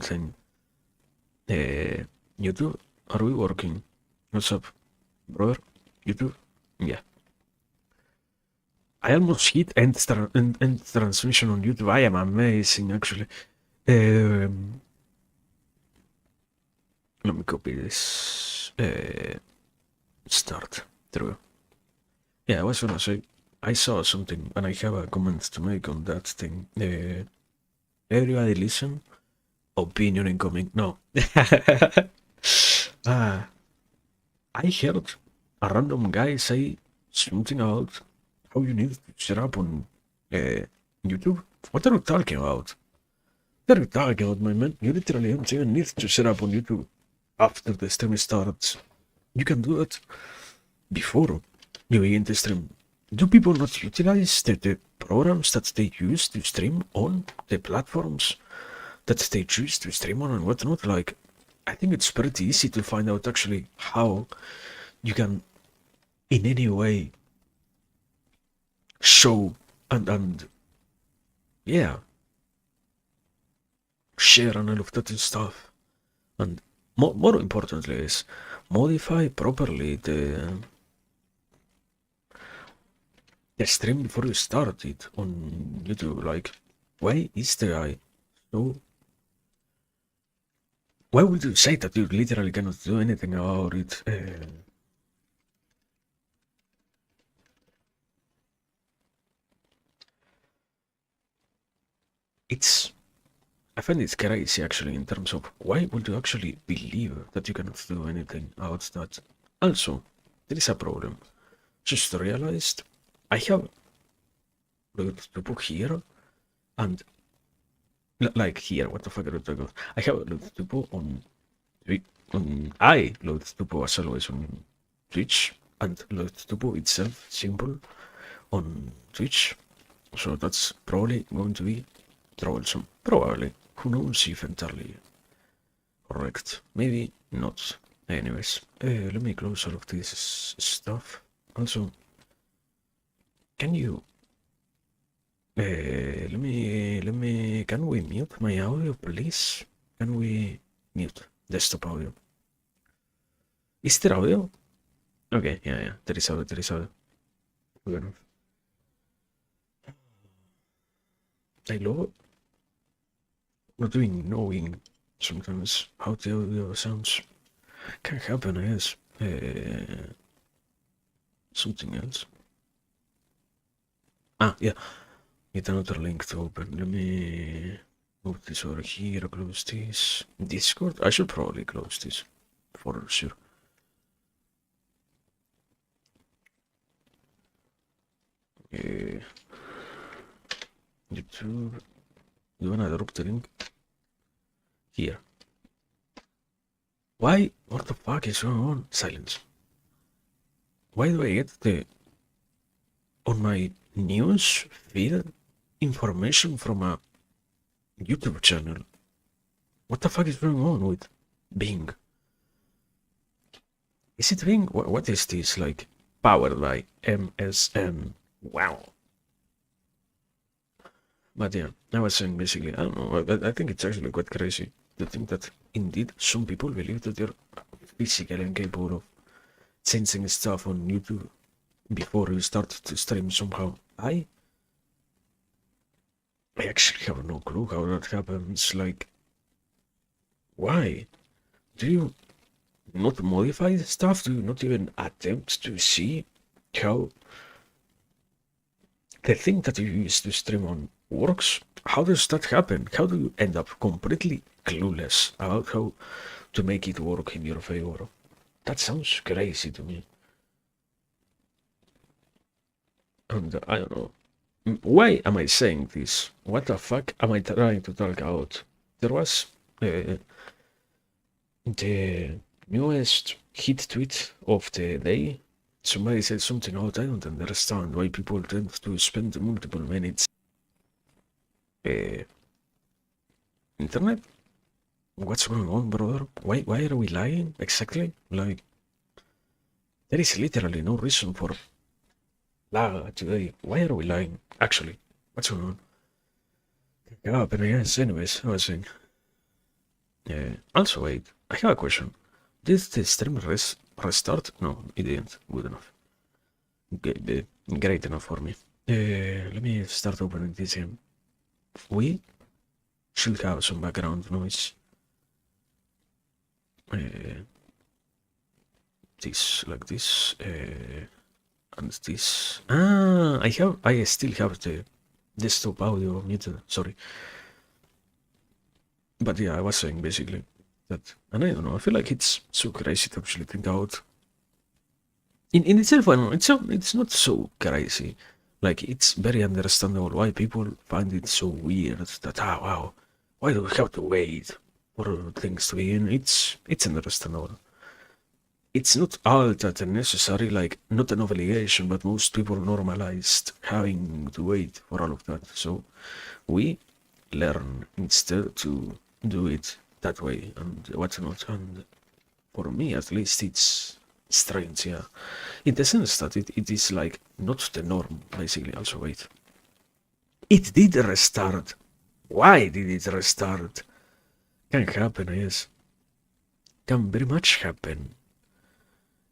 something. YouTube, are we working? What's up, brother? YouTube? Yeah. I almost hit end transmission on YouTube. I am amazing, actually. Let me copy this. Start. Through. Yeah, I was gonna say, I saw something and I have a comment to make on that thing. Everybody listen. Opinion incoming. No. I heard a random guy say something about how you need to set up on YouTube. What are you talking about? What are you talking about, my man? You literally don't even need to set up on YouTube after the stream starts. You can do it before you begin the stream. Do people not utilize the programs that they use to stream on, the platforms that they choose to stream on and whatnot? Like, I think it's pretty easy to find out actually how you can in any way show and yeah, share and all of that stuff. And more importantly is modify properly the stream before you start it on YouTube. Like, why is the guy so? Why would you say that you literally cannot do anything about it? I find it crazy actually in terms of why would you actually believe that you cannot do anything about that? Also, there is a problem. Just realized I have the book here and like here, what the fuck are you talking about? I have loaded the book on I loaded the book as always on Twitch and loaded the book itself simple on Twitch. So that's probably going to be troublesome. Probably. Who knows if entirely correct. Maybe not. Anyways, let me close all of this stuff. Also, can you can we mute my audio, please? Can we mute desktop audio? Is there audio? Okay, yeah, there is audio, Good enough. I love not doing knowing sometimes how the audio sounds. Can happen, I guess. Something else. Ah, yeah. Get another link to open. Let me move this over here, close this. Discord? I should probably close this for sure. YouTube. You wanna drop the link? Here. Why? What the fuck is going on? Silence. Why do I get on my news feed information from a YouTube channel? What the fuck is going on with Bing? Is it Bing? What is this? Like, powered by MSN. Wow. But yeah, I was saying basically, I don't know, I think it's actually quite crazy to think that indeed some people believe that they're physically incapable of sensing stuff on YouTube before you start to stream somehow. I actually have no clue how that happens. Like, why? Do you not modify the stuff? Do you not even attempt to see how the thing that you use to stream on works? How does that happen? How do you end up completely clueless about how to make it work in your favor? That sounds crazy to me. And I don't know. Why am I saying this? What the fuck am I trying to talk about? There was the newest hit tweet of the day. Somebody said something about I don't understand why people tend to spend multiple minutes internet? What's going on, brother? Why are we lying? Exactly? Like, there is literally no reason for lag today. Why are we lying? Actually, what's going on? Yeah, but yes, anyways, I was saying. Also, wait, I have a question. Did the stream restart? No, it didn't. Good enough. Great enough for me. Let me start opening this game. We should have some background noise. This, like this, and this. I still have the desktop audio muted, sorry. But yeah, I was saying basically that, and I don't know, I feel like it's so crazy to actually think out. In itself, I know, it's not so crazy. Like, it's very understandable why people find it so weird that, wow, why do we have to wait for things to begin? It's understandable. It's not all that necessary, like, not an obligation, but most people normalized having to wait for all of that. So we learn instead to do it that way and whatnot. And for me, at least, it's strange, yeah. In the sense that it is like not the norm, basically. Also, wait. It did restart. Why did it restart? Can happen, I guess. Can very much happen.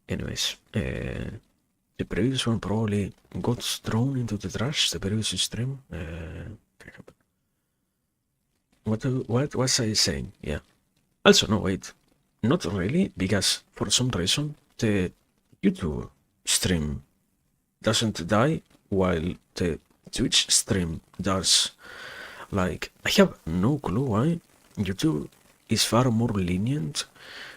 Anyways, the previous one probably got thrown into the trash, the previous stream. Can happen. What was I saying? Yeah. Also, no, wait. Not really, because for some reason, the YouTube stream doesn't die while the Twitch stream does. Like, I have no clue why. YouTube is far more lenient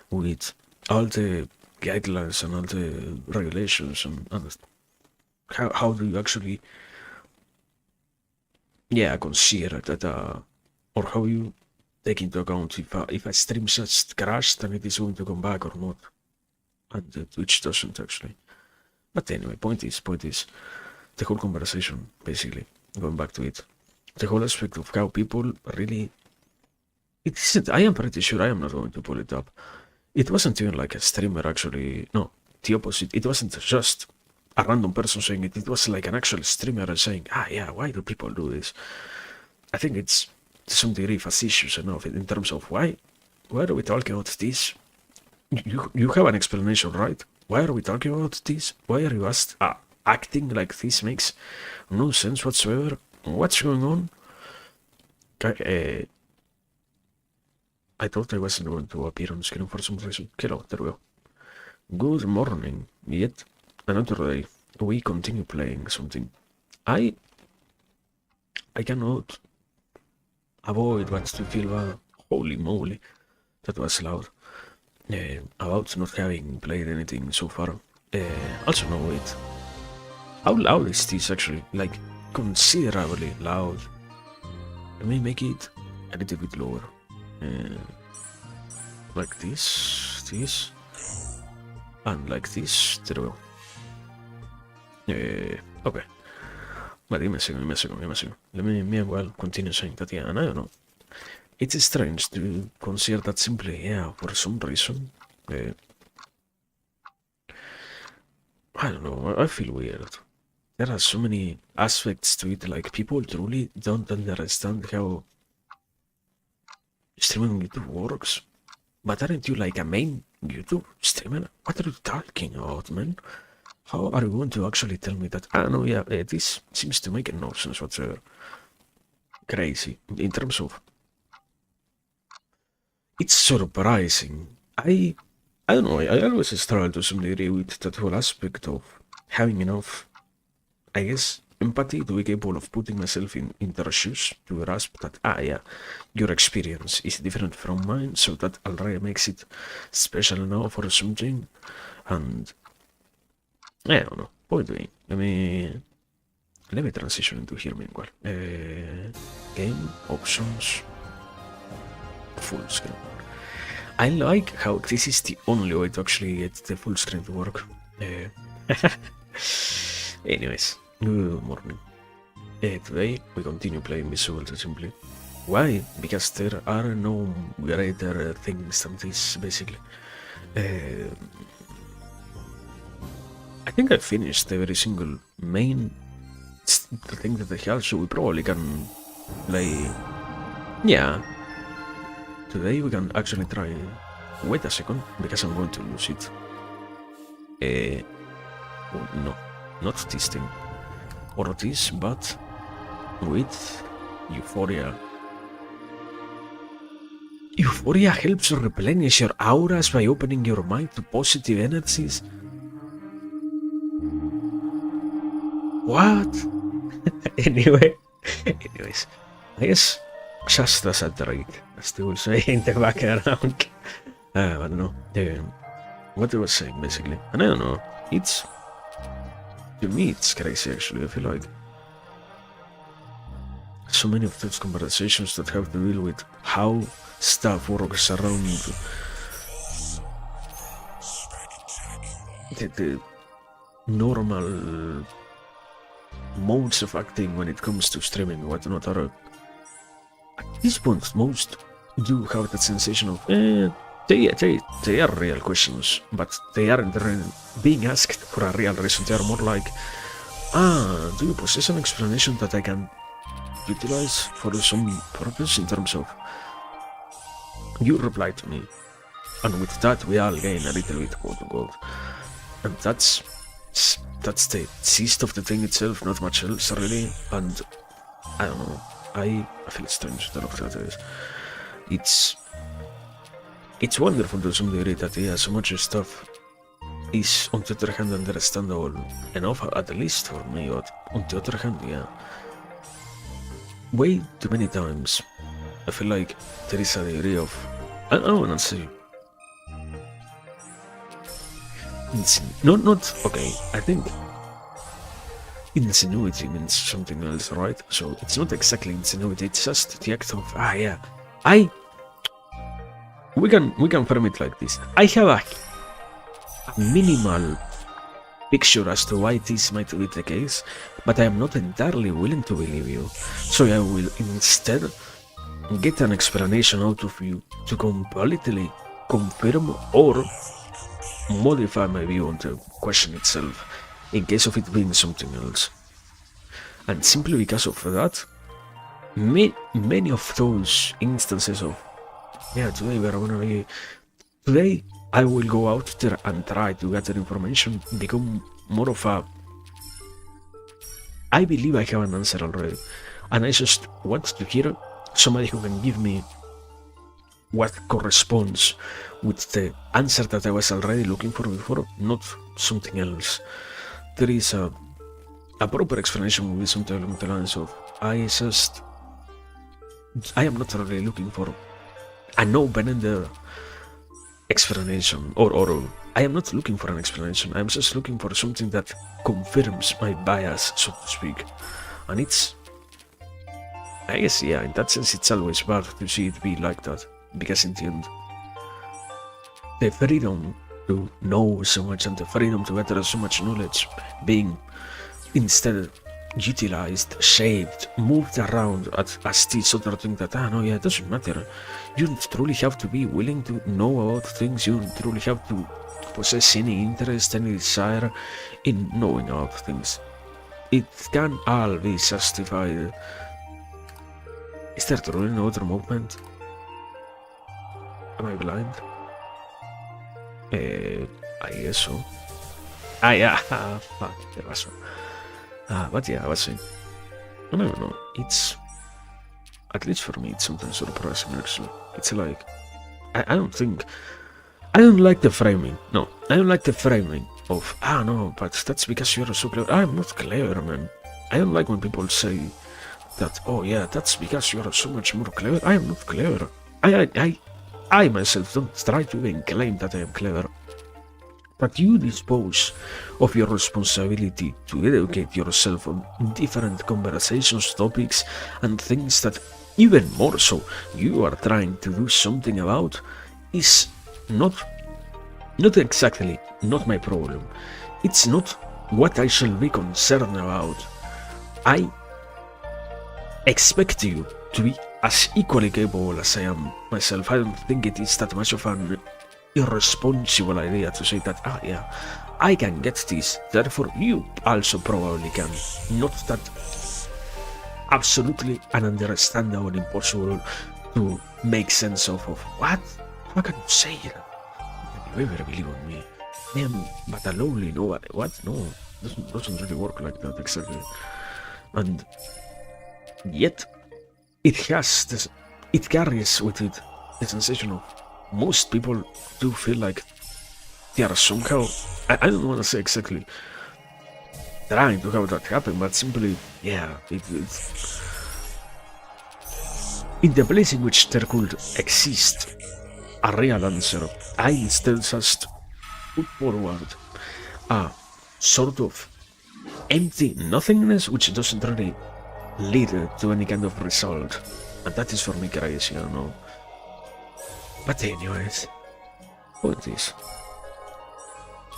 with all the guidelines and all the regulations and how do you actually, yeah, consider that, or how you take into account if a stream just crashed and it is going to come back or not. And the Twitch doesn't actually. But anyway, point is, the whole conversation, basically, going back to it, the whole aspect of how people really, it isn't, I am pretty sure, I am not going to pull it up. It wasn't even like a streamer actually, no, the opposite. It wasn't just a random person saying it, it was like an actual streamer saying, yeah, why do people do this? I think it's to some degree facetious enough in terms of why are we talking about this? You have an explanation, right? Why are we talking about this? Why are you acting like this makes no sense whatsoever? What's going on? I thought I wasn't going to appear on screen for some reason. Hello, there we go. Good morning. Yet another day. We continue playing something. I cannot avoid but to feel holy moly, that was loud. About not having played anything so far. Also, no, wait. How loud is this actually? Like, considerably loud. Let me make it a little bit lower. Like this, and like this. There we go. Okay. But give me a second. Let me well continue saying that, yeah, and I don't know. It's strange to consider that simply, yeah, for some reason. I don't know, I feel weird. There are so many aspects to it, like people truly don't understand how streaming on YouTube works. But aren't you like a main YouTube streamer? What are you talking about, man? How are you going to actually tell me that? No, yeah, this seems to make no sense whatsoever. Crazy. In terms of... It's surprising. I don't know, I always struggle to some degree with that whole aspect of having enough, I guess, empathy to be capable of putting myself in their shoes to grasp that, yeah, your experience is different from mine, so that already makes it special enough for something. And I don't know, point being, let me transition into here meanwhile. Game options, full screen. I like how this is the only way to actually get the full screen to work. Anyways, good morning. Today we continue playing Bejeweled simply. Why? Because there are no greater things than this, basically. I think I finished every single main thing that I have, so we probably can play... Yeah. today we can actually try. Wait a second, because I'm going to lose it. Oh, no, not this thing. Or this, but with Euphoria. Euphoria helps replenish your auras by opening your mind to positive energies. What? Anyways, I guess just as a trick, as they will say in the background. I don't know. What they were saying basically, and I don't know. It's, to me, it's crazy actually. I feel like so many of those conversations that have to deal with how stuff works around the normal modes of acting when it comes to streaming and whatnot are, at this point, most do have that sensation of they are real questions, but they aren't being asked for a real reason. They are more like, do you possess an explanation that I can utilize for some purpose in terms of, you reply to me, and with that we all gain a little bit, quote unquote. And that's the gist of the thing itself, not much else really. And I don't know, I feel strange that of that is. It's wonderful to some degree that so much stuff is on the other hand understandable enough, at least for me, but on the other hand, way too many times I feel like there is a degree of, I don't wanna say, not okay, I think ingenuity means something else, right? So it's not exactly ingenuity, it's just the act of, we can frame it like this. I have a minimal picture as to why this might be the case, but I am not entirely willing to believe you. So I will instead get an explanation out of you to completely confirm or modify my view on the question itself, in case of it being something else. And simply because of that, many of those instances of, today I will go out there and try to gather information, become more of a, I believe I have an answer already, and I just want to hear somebody who can give me what corresponds with the answer that I was already looking for before, not something else. There is a proper explanation will be something along the lines of, I am not really looking for an open-ended explanation, or I am not looking for an explanation, I'm just looking for something that confirms my bias, so to speak. And it's, I guess, in that sense it's always bad to see it be like that, because in the end, the freedom to know so much and the freedom to gather so much knowledge being instead utilized, shaped, moved around as this other thing that, it doesn't matter. You don't truly have to be willing to know about things, you don't truly have to possess any interest, any desire in knowing about things. It can all be justified. Is there truly no other movement? Am I blind? I guess so. Fuck, there was one. But I was saying, I don't know, it's, at least for me, it's something surprising actually. It's like, I don't like the framing, no, I don't like the framing of, no, but that's because you're so clever. I'm not clever, man. I don't like when people say that, that's because you're so much more clever. I am not clever. I myself don't try to even claim that I am clever. But you dispose of your responsibility to educate yourself on different conversations, topics, and things that, even more so, you are trying to do something about, is not exactly not my problem. It's not what I shall be concerned about. I expect you to be as equally capable as I am myself. I don't think it is that much of an irresponsible idea to say that, I can get this, therefore you also probably can. Not that absolutely ununderstandable, impossible to make sense of what? How can you say that? You ever believe on me? I am but a lonely nobody. What? No, doesn't really work like that exactly. And yet, it carries with it the sensation of most people do feel like they are somehow, I don't want to say exactly trying to have that happen, but simply, yeah, it's in the place in which there could exist a real answer, I instead just put forward a sort of empty nothingness which doesn't really lead to any kind of result. And that is for me crazy, I don't know. But anyways, point is,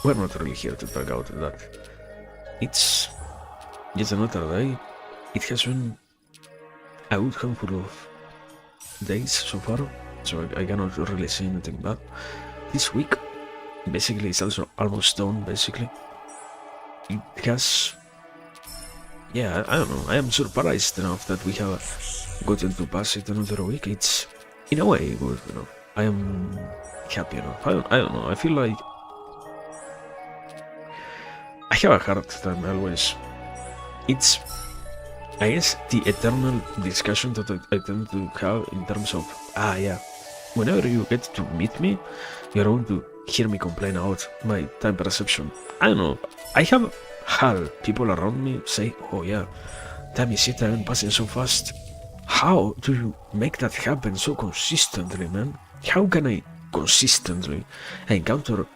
we're not really here to talk about that. It's yet another day. It has been a good handful of days so far, so I cannot really say anything bad. This week, basically, it's also almost done, basically. It has... Yeah, I don't know, I am surprised enough that we have gotten to pass it another week. It's, in a way, good enough. I am happy enough. I don't know, I feel like... I have a hard time always. It's, I guess, the eternal discussion that I tend to have in terms of, yeah, whenever you get to meet me, you're going to hear me complain about my time perception. I don't know, I have had people around me say, oh yeah, time is passing so fast. How do you make that happen so consistently, man? How can I consistently encounter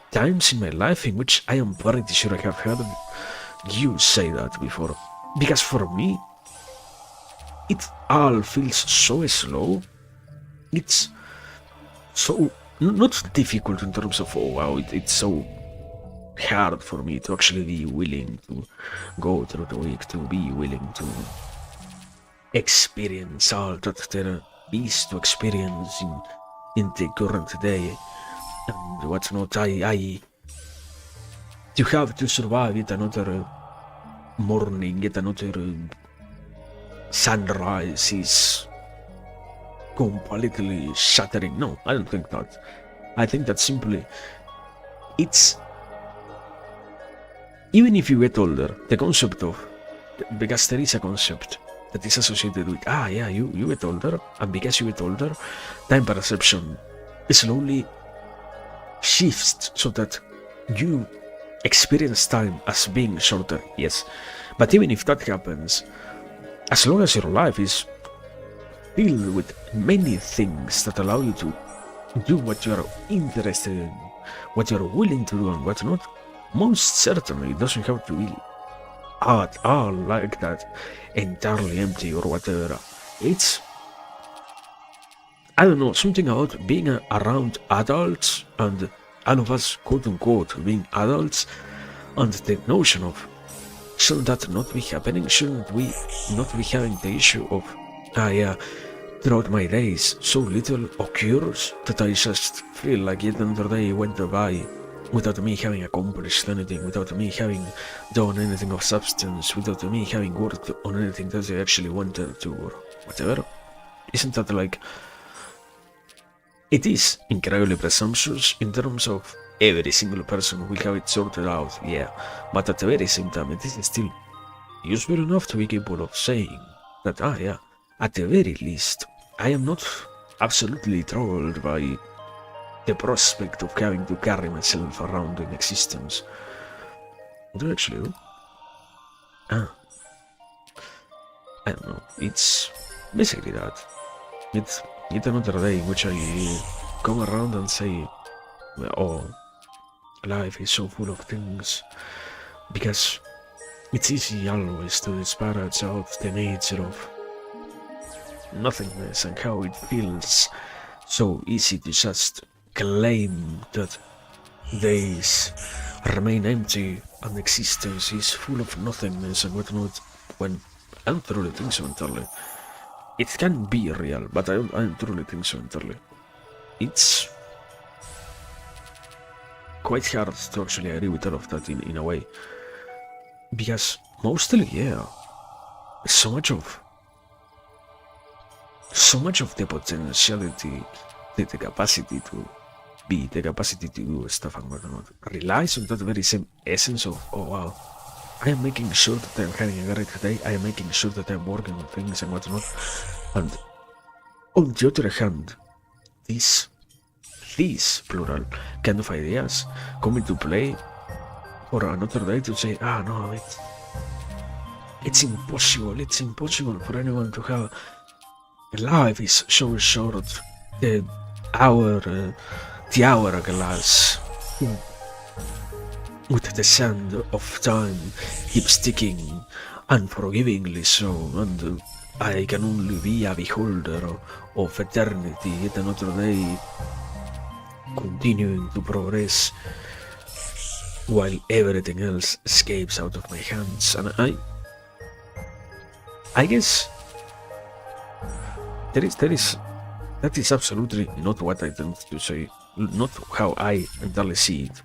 times in my life in which I am pretty sure I have heard you say that before? Because for me, it all feels so slow. It's so not difficult in terms of, oh wow, it's so hard for me to actually be willing to go through the week, to be willing to experience all that there is to experience in the current day and what's not. You have to survive yet another morning, yet another sunrise is completely shattering. No, I don't think that. I think that simply it's, even if you get older, the concept of, because there is a concept that is associated with, yeah, you get older, and because you get older, time perception slowly shifts so that you experience time as being shorter, yes. But even if that happens, as long as your life is filled with many things that allow you to do what you are interested in, what you are willing to do and what not, most certainly it doesn't have to be at all like that, entirely empty or whatever. It's, I don't know, something about being around adults and all of us, quote unquote, being adults, and the notion of, shouldn't that not be happening? Shouldn't we not be having the issue of, yeah, throughout my days, so little occurs that I just feel like yet another day went by without me having accomplished anything, without me having done anything of substance, without me having worked on anything that I actually wanted to, or whatever. Isn't that like... It is incredibly presumptuous in terms of every single person will have it sorted out, yeah, but at the very same time it is still useful enough to be capable of saying that, yeah, at the very least, I am not absolutely troubled by the prospect of having to carry myself around in existence. What do I actually do? I don't know, it's basically that. It's yet another day in which I come around and say, oh, life is so full of things, because it's easy always to disparage out the nature of nothingness and how it feels so easy to just claim that days remain empty and existence is full of nothingness and whatnot, when I don't truly think so entirely. It can be real, but I don't truly think so entirely. It's quite hard to actually agree with all of that in a way, because mostly, yeah, so so much of the potentiality, the capacity to be, the capacity to do stuff and whatnot, relies on that very same essence of, oh wow, I am making sure that I'm having a great day, I am making sure that I'm working on things and whatnot. And on the other hand, these plural kind of ideas come into play for another day to say, no, it's impossible for anyone to have life is so short, the hourglass with the sand of time keeps ticking unforgivingly so, and I can only be a beholder of eternity, yet another day continuing to progress while everything else escapes out of my hands. And I guess that is absolutely not what I tend to say, not how I entirely see it,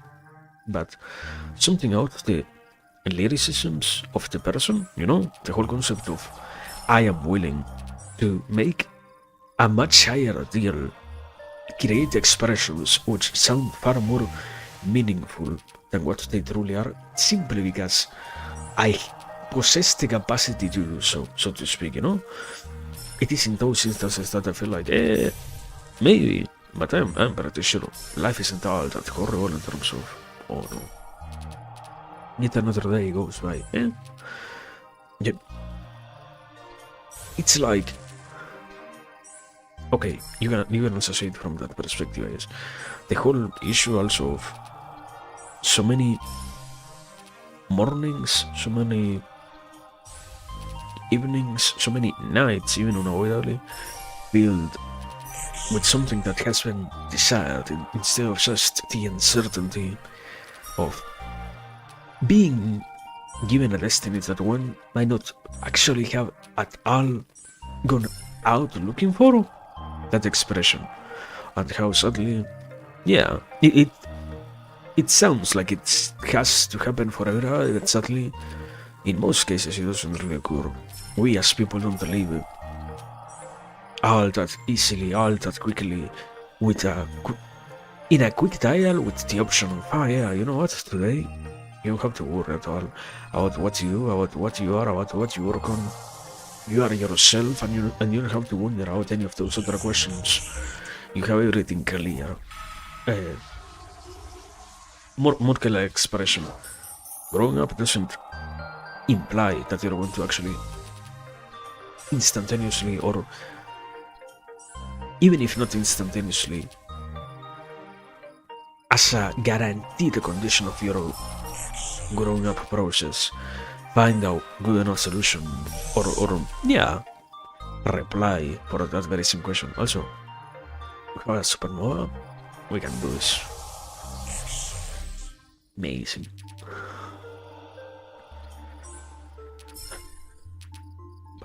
but something out of the lyricisms of the person, the whole concept of I am willing to make a much higher deal, create expressions which sound far more meaningful than what they truly are, simply because I possess the capacity to do so to speak, It is in those instances that I feel like, maybe, but I'm pretty sure life isn't all that horrible in terms of, oh no, yet another day goes by, Yep. It's like, okay, you can also see it from that perspective, I guess. The whole issue also of so many mornings, so many evenings, so many nights, even unavoidably, filled with something that has been desired instead of just the uncertainty of being given a destiny that one might not actually have at all gone out looking for, that expression, and how suddenly, it sounds like it has to happen forever, but sadly, in most cases it doesn't really occur. We as people don't live all that easily, all that quickly, in a quick dial with the option of, you know what, today you don't have to worry at all about what you do, about what you are, about what you work on. You are yourself, and you don't have to wonder about any of those other questions. You have everything clear. More clear expression. Growing up doesn't imply that you're going to actually instantaneously, or even if not instantaneously, as a guaranteed condition of your growing up process, find out good enough solution or reply for that very same question. Also, we have a supernova, we can do this. Amazing.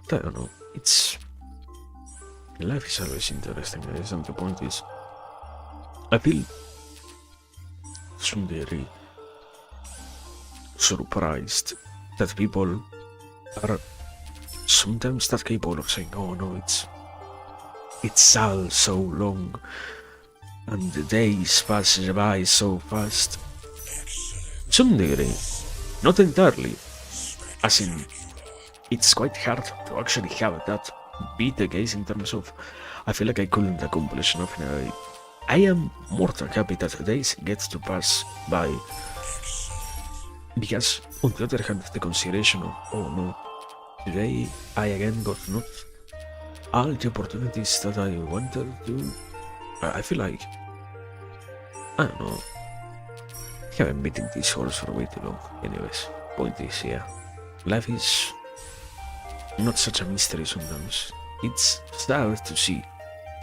But I don't know, life is always interesting, and the point is, I feel some degree surprised that people are sometimes that capable of saying, oh no, it's all so long and the days pass by so fast. Some degree, not entirely, as in it's quite hard to actually have that be the case in terms of I feel like I couldn't accomplish enough in a day. I am more than happy that the days get to pass by, because on the other hand, the consideration of, oh no, today I again got not all the opportunities that I wanted to. I feel like, I don't know, I haven't beaten these horse for way too long. Anyways, point is, life is not such a mystery sometimes. It's sad to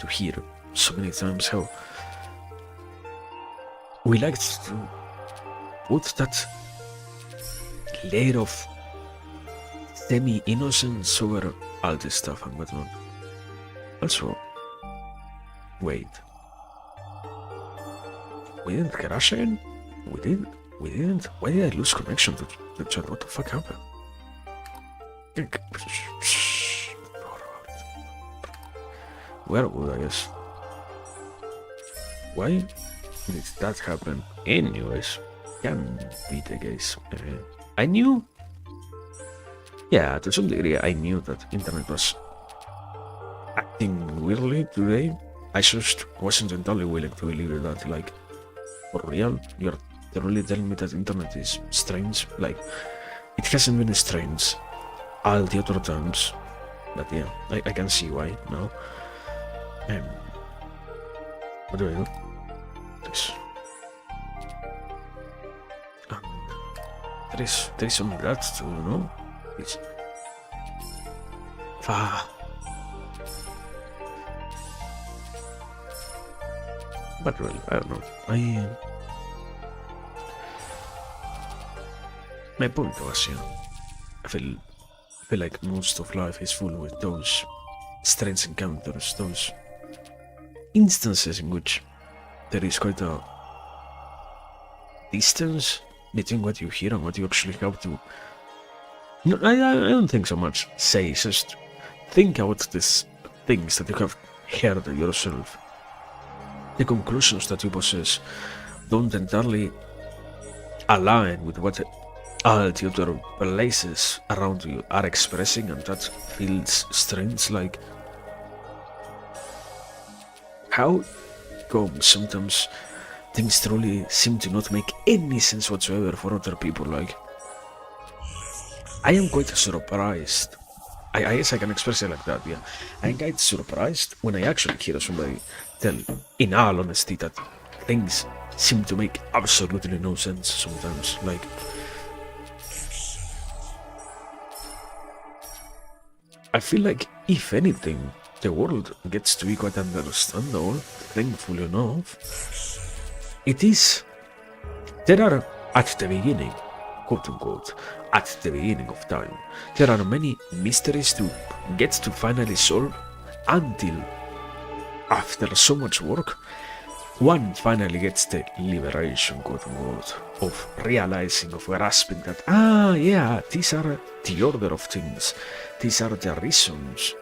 hear so many times how we like to put that layer of semi-innocence over all this stuff and whatnot. Also, wait. We didn't crash again? We didn't? Why did I lose connection to the chat? What the fuck happened? were good, I guess. Why did that happen? Anyways, can be the case. I knew, yeah, to some degree, I knew that internet was acting weirdly today. I just wasn't entirely willing to believe that, like, for real, you're really telling me that internet is strange? Like, it hasn't been strange all the other times, but yeah, I can see why now. What do I do? This. And there is only that too, no? It's... But well, I don't know. My point was, you know, I feel like most of life is full with those strange encounters, those instances in which there is quite a distance between what you hear and what you actually have to. No, I don't think so much say, just think about these things that you have heard yourself. The conclusions that you possess don't entirely align with what all the other places around you are expressing, and that feels strange. Like, how come sometimes things truly seem to not make any sense whatsoever for other people? Like, I am quite surprised. I guess I can express it like that, yeah. I'm quite surprised when I actually hear somebody tell, in all honesty, that things seem to make absolutely no sense sometimes. Like, I feel like, if anything, the world gets to be quite understandable, thankfully enough. It is. There are, at the beginning, quote unquote, at the beginning of time, there are many mysteries to get to finally solve until, after so much work, one finally gets the liberation, quote unquote, of realizing, of grasping that, yeah, these are the order of things, these are the reasons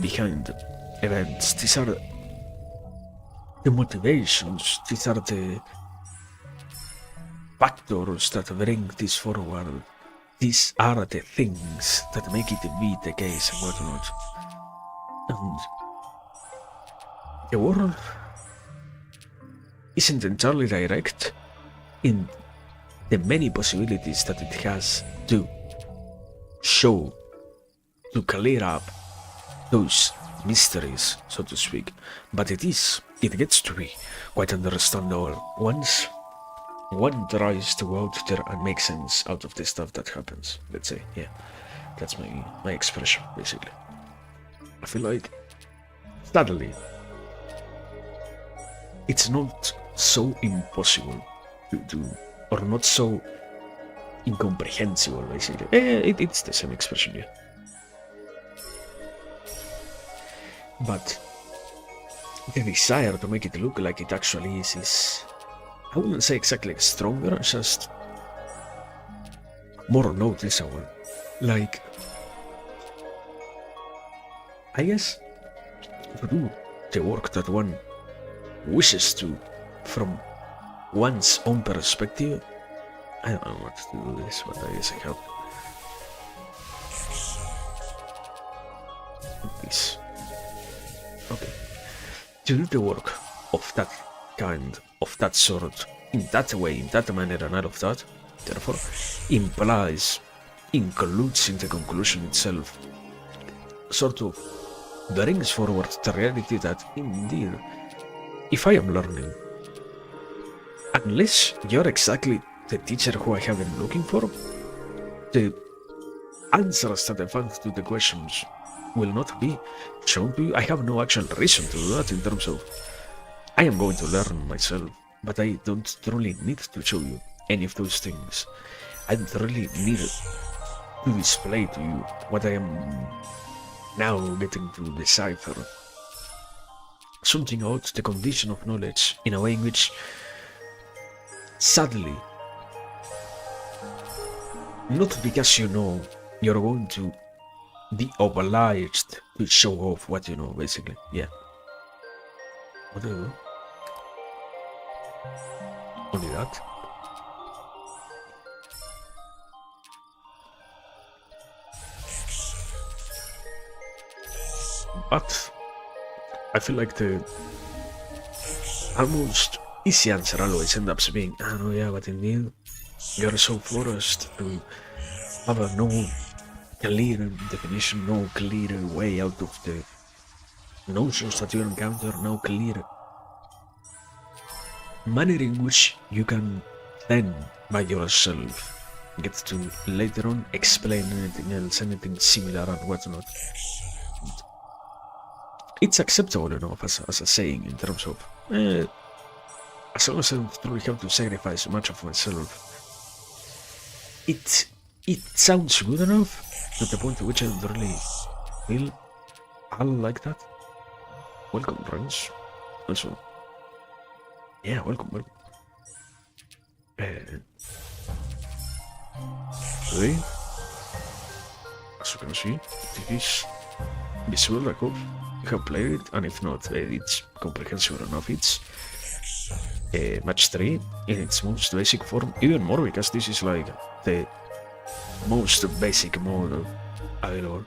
behind events, these are the motivations, these are the factors that bring this forward, these are the things that make it be the case and whatnot. And the world isn't entirely direct in the many possibilities that it has to show, to clear up those mysteries, so to speak, but it gets to be quite understandable once one tries to go out there and make sense out of the stuff that happens, let's say. Yeah, that's my expression, basically. I feel like, sadly, it's not so impossible to do, or not so incomprehensible, basically. It's the same expression, yeah. But the desire to make it look like it actually is, I wouldn't say exactly stronger, just more noticeable. Like, I guess, to do the work that one wishes to from one's own perspective. I don't know what to do this, but I guess I have this. Okay. To do the work of that kind, of that sort, in that way, in that manner, and all of that, therefore, includes in the conclusion itself, sort of brings forward the reality that, indeed, if I am learning, unless you're exactly the teacher who I have been looking for, the answers that I find to the questions will not be shown to you. I have no actual reason to do that in terms of I am going to learn myself, but I don't truly need to show you any of those things. I don't really need to display to you what I am now getting to decipher. Something about the condition of knowledge in a way in which, sadly, not because you know, you're going to be obliged to show off what you know, basically. Yeah, whatever. Only that. But I feel like the almost easy answer always ends up being, oh yeah, but indeed, you're so forced to have a no clear definition, no clear way out of the notions that you encounter, no clear manner in which you can then by yourself get to later on explain anything else, anything similar and whatnot. It's acceptable enough as a saying in terms of as long as I don't really have to sacrifice much of myself. It sounds good enough to the point at which I don't really feel I like that. Welcome, friends. Also, yeah, welcome. Today, as you can see, it is Bejeweled. I hope you have played it, and if not, it's comprehensive enough. It's match 3 in its most basic form, even more because this is like the most basic mode available.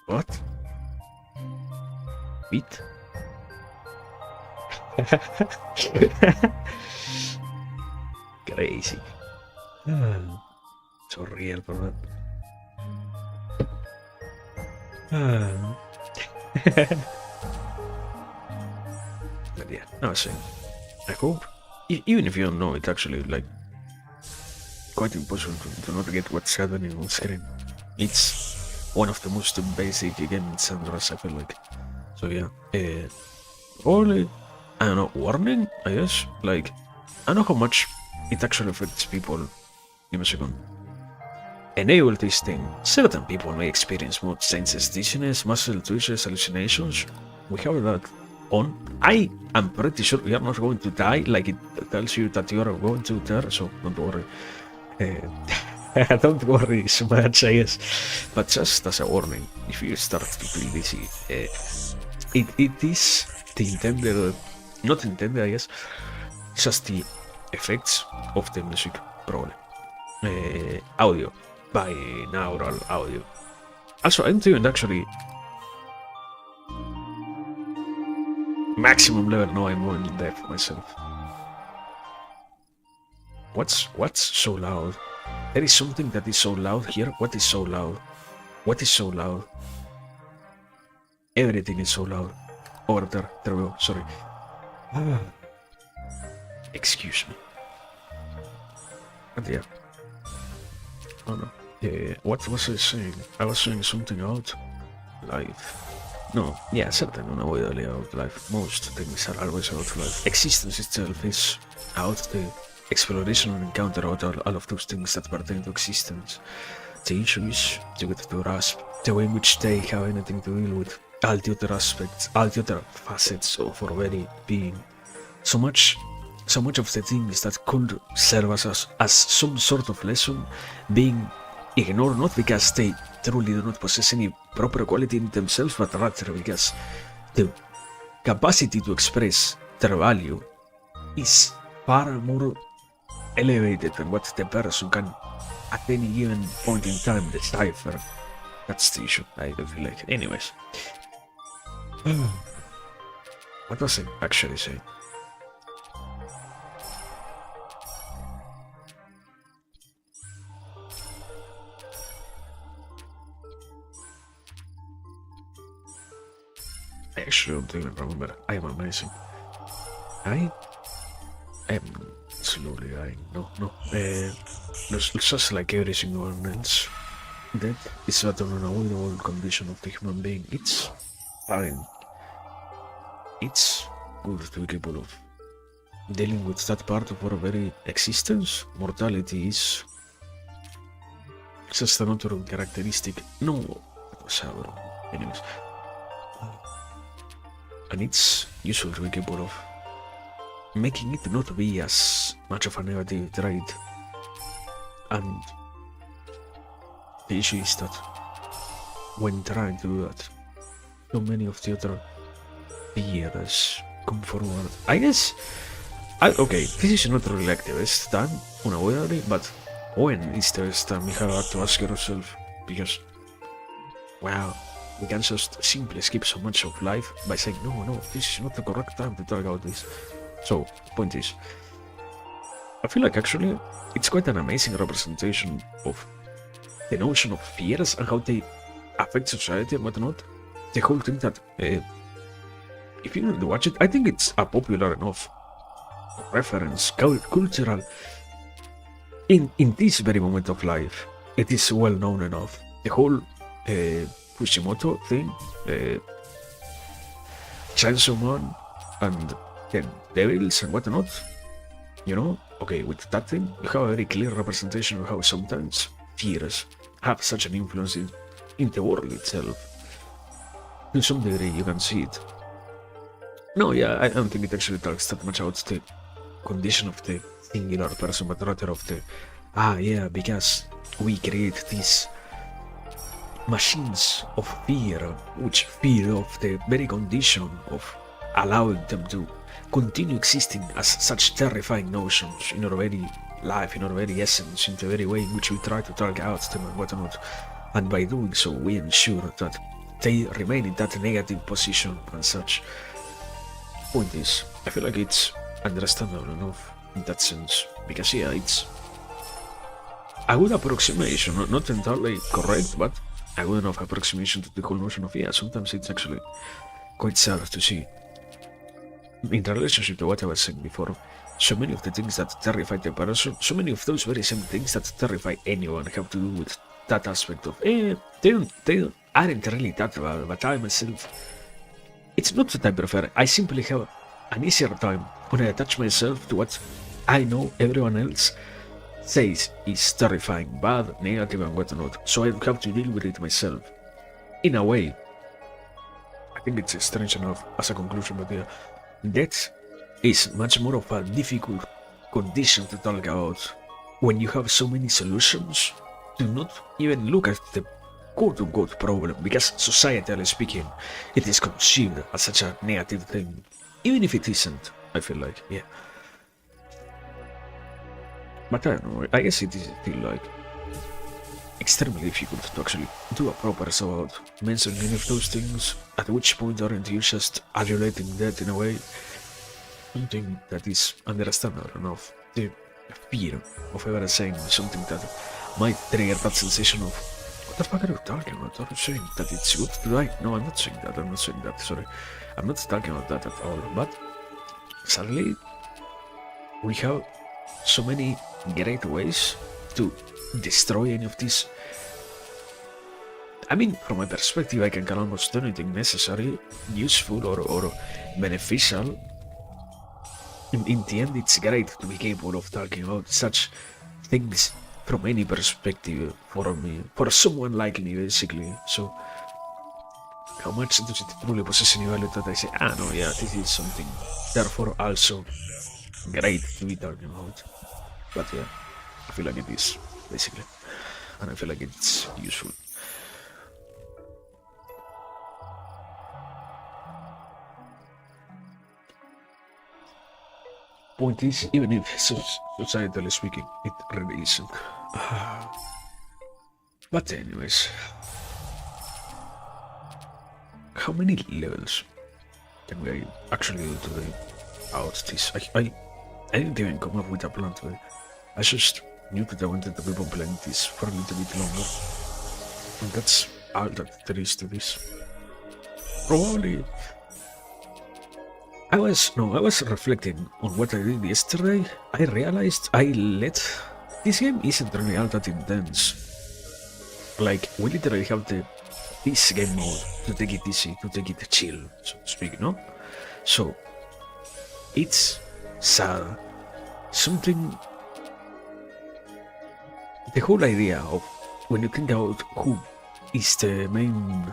What? Beat? Crazy. So real for that. But yeah, I was saying, I hope, even if you don't know, it's actually like quite impossible to not get what's happening on screen. It's one of the most basic games genres, I feel like. So yeah, only, I don't know, warning, I guess. Like, I don't know how much it actually affects people. Give me a second. Enable this thing. Certain people may experience mood changes, dizziness, muscle twitches, hallucinations. We have that on. I am pretty sure we are not going to die, like it tells you that you are going to there, so don't worry. Don't worry so much, I guess. But just as a warning, if you start to feel dizzy, it is the intended, not intended, I guess, just the effects of the music, probably. Audio, binaural audio. Also, I don't even actually maximum level, no, I'm going deaf myself. What's so loud? There is something that is so loud here. What is so loud? What is so loud? Everything is so loud. Over there. There we go. Sorry. Excuse me. But yeah. Oh no. Yeah. What was I saying? I was saying something about life. No. Yeah, certainly unavoidably about life. Most things are always about life. Existence itself is out the exploration and encounter about all of those things that pertain to existence. The issue is to get to grasp the way in which they have anything to deal with all the other aspects, all the other facets of our very being. So much of the things that could serve us as some sort of lesson being ignored, not because they truly do not possess any proper quality in themselves, but rather because the capacity to express their value is far more elevated than what the person can at any given point in time decipher. That's the issue, I feel like. Anyways. What was I actually saying? I actually don't even remember. I am amazing. I am slowly dying. No. It's just like every single one else. Death is not an unavoidable condition of the human being. It's fine. It's good to be capable of dealing with that part of our very existence. Mortality is just a natural characteristic. No, that was how. Anyways. And it's useful to be capable of making it not be as much of a negative trait. And the issue is that when trying to do that, so many of the other fears come forward. I guess, okay, this is not really like the best time, unavoidably, but when is the best time you have to ask yourself, because, wow, we can just simply skip so much of life by saying, no, this is not the correct time to talk about this. So, point is, I feel like actually it's quite an amazing representation of the notion of fears and how they affect society and whatnot. The whole thing that, if you didn't watch it, I think it's a popular enough reference, cultural, in this very moment of life. It is well known enough. The whole Fushimoto thing, Chainsaw Man, and the devils and whatnot, you know, okay, with that thing, you have a very clear representation of how sometimes fears have such an influence in the world itself. To some degree, you can see it. No, yeah, I don't think it actually talks that much about the condition of the singular person, but rather of the, because we create these machines of fear, which fear of the very condition of allowing them to continue existing as such terrifying notions in our very life, in our very essence, in the very way in which we try to talk out them and whatnot. And by doing so, we ensure that they remain in that negative position and such. Point is, I feel like it's understandable enough in that sense, because yeah, it's a good approximation, not entirely correct, but a good enough approximation to the whole notion of, yeah, sometimes it's actually quite sad to see, in relationship to what I was saying before, so many of the things that terrify the person, so many of those very same things that terrify anyone have to do with that aspect of, they aren't really that bad, but I myself, it's not that I prefer, I simply have an easier time when I attach myself to what I know everyone else says is terrifying, bad, negative and whatnot, so I don't have to deal with it myself. In a way, I think it's strange enough as a conclusion, but yeah, that is much more of a difficult condition to talk about when you have so many solutions to not even look at the quote-unquote problem, because societally speaking, it is conceived as such a negative thing, even if it isn't, I feel like, yeah. But I don't know, I guess it is still like extremely difficult to actually do a proper show about mentioning any of those things, at which point aren't you just adulating that in a way? Something that is understandable enough, the fear of ever saying something that might trigger that sensation of, what the fuck are you talking about? Are you saying that it's good to die? No, I'm not saying that, sorry. I'm not talking about that at all, but sadly, we have so many great ways to destroy any of this. I mean, from my perspective, I can call almost anything necessary, useful, or beneficial. In the end, it's great to be capable of talking about such things from any perspective for me, for someone like me, basically. So, how much does it truly possess any value that I say, no, yeah, this is something, therefore also great to be talking about. But yeah, I feel like it is, basically, and I feel like it's useful. Point is, even if societally speaking, it really isn't. But anyways, how many levels can we actually do today out this? I didn't even come up with a plan today. I just knew that I wanted to keep on playing this for a little bit longer. And that's all that there is to this. Probably I was reflecting on what I did yesterday. I realized this game isn't really all that intense. Like, we literally have this game mode to take it easy, to take it chill, so to speak, no? So, it's sad. Something... The whole idea of when you think about who is the main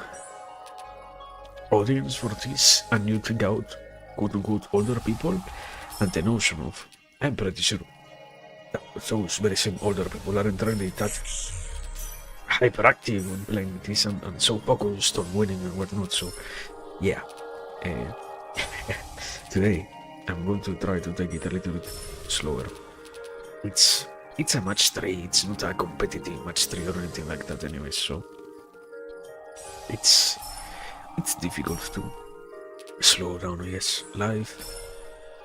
audience for this, and you think out quote-unquote older people, and the notion of, I'm pretty sure that those very same older people aren't really that hyperactive when playing this and so focused on winning and whatnot, so yeah, Today, I'm going to try to take it a little bit slower. It's a match 3, it's not a competitive match 3 or anything like that anyway, so it's difficult to slow down, yes. Life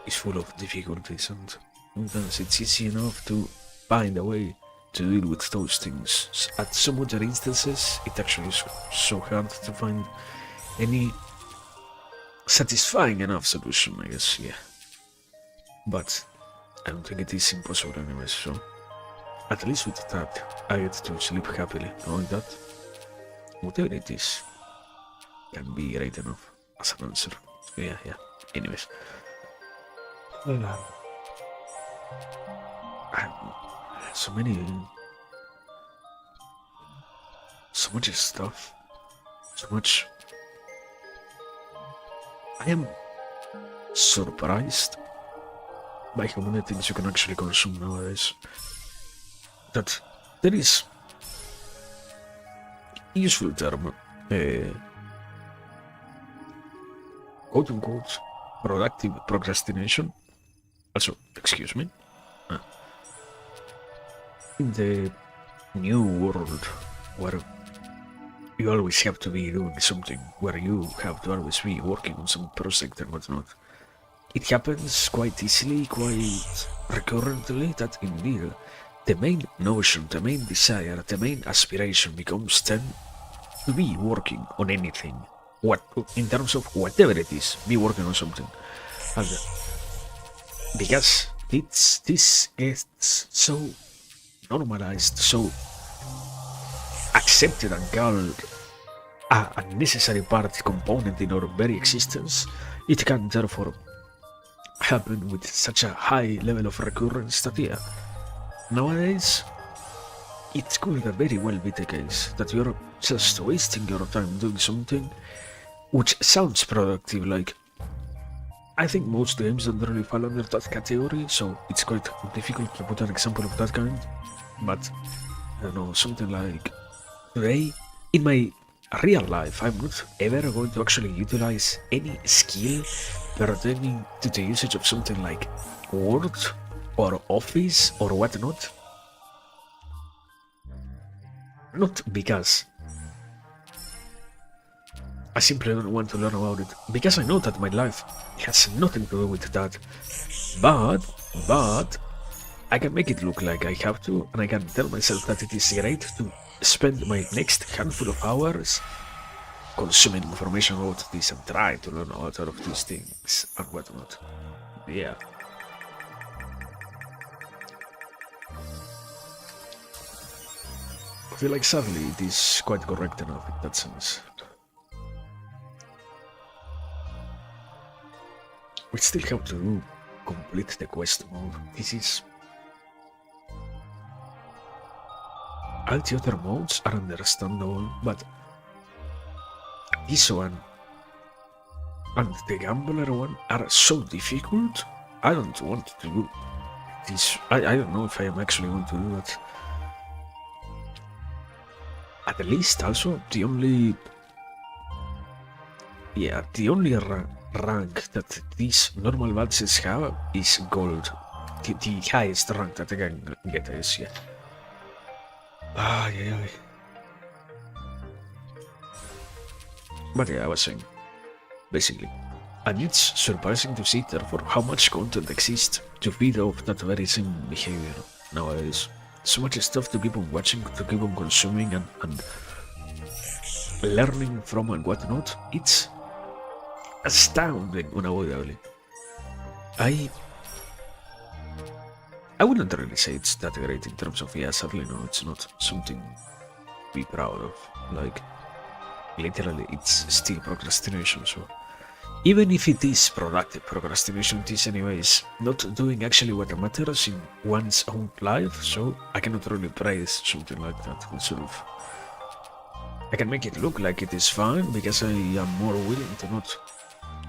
is full of difficulties and sometimes it's easy enough to find a way to deal with those things. At some other instances, it actually is so hard to find any satisfying enough solution, I guess, yeah. But I don't think it is impossible anyway, so at least with that, I get to sleep happily, knowing that whatever it is can be right enough as an answer. Yeah. Anyways. So much stuff. So much. I am surprised by how many things you can actually consume nowadays. That there is useful term, quote-unquote, productive procrastination. Also, excuse me. In the new world where you always have to be doing something, where you have to always be working on some project and whatnot, it happens quite easily, quite recurrently, that indeed the main notion, the main desire, the main aspiration becomes then to be working on anything. What, in terms of whatever it is, be working on something. And because this gets so normalized, so accepted and called a necessary part, component in our very existence, it can therefore happen with such a high level of recurrence that, yeah, nowadays it could very well be the case that you're just wasting your time doing something which sounds productive. Like, I think most games don't really fall under that category, so it's quite difficult to put an example of that kind. But I don't know, something like today in my real life, I'm not ever going to actually utilize any skill pertaining to the usage of something like Word or Office or whatnot. Not because I simply don't want to learn about it, because I know that my life has nothing to do with that. But I can make it look like I have to, and I can tell myself that it is great to spend my next handful of hours consuming information about this and try to learn about all of these things and whatnot. Yeah. I feel like sadly it is quite correct enough in that sense. We still have to complete the quest mode. This is... all the other modes are understandable, but this one and the gambler one are so difficult. I don't want to do this. I don't know if I am actually going to do that. At least also the only rank that these normal badges have is gold. The highest rank that I can get is, yeah. Yeah. But yeah, I was saying, basically. And it's surprising to see, therefore, how much content exists to feed off that very same behavior nowadays. So much stuff to keep on watching, to keep on consuming and learning from and whatnot. It's astounding, unavoidably. I wouldn't really say it's that great in terms of, yeah, certainly no, it's not something to be proud of. Like, literally, it's still procrastination, so even if it is productive procrastination, it is anyways not doing actually what matters in one's own life, so I cannot really praise something like that. Sort of, I can make it look like it is fine because I am more willing to not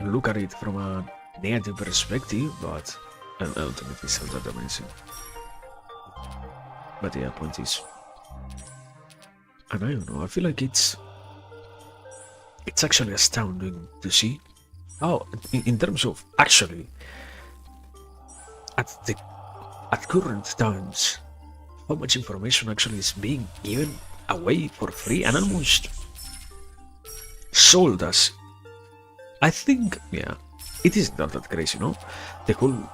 look at it from a negative perspective, but I don't think it is that amazing. But yeah, point is, and I don't know, I feel like it's actually astounding to see Oh, in terms of actually, at the at current times, how much information actually is being given away for free and almost sold as. I think, yeah, it is not that crazy, no? The whole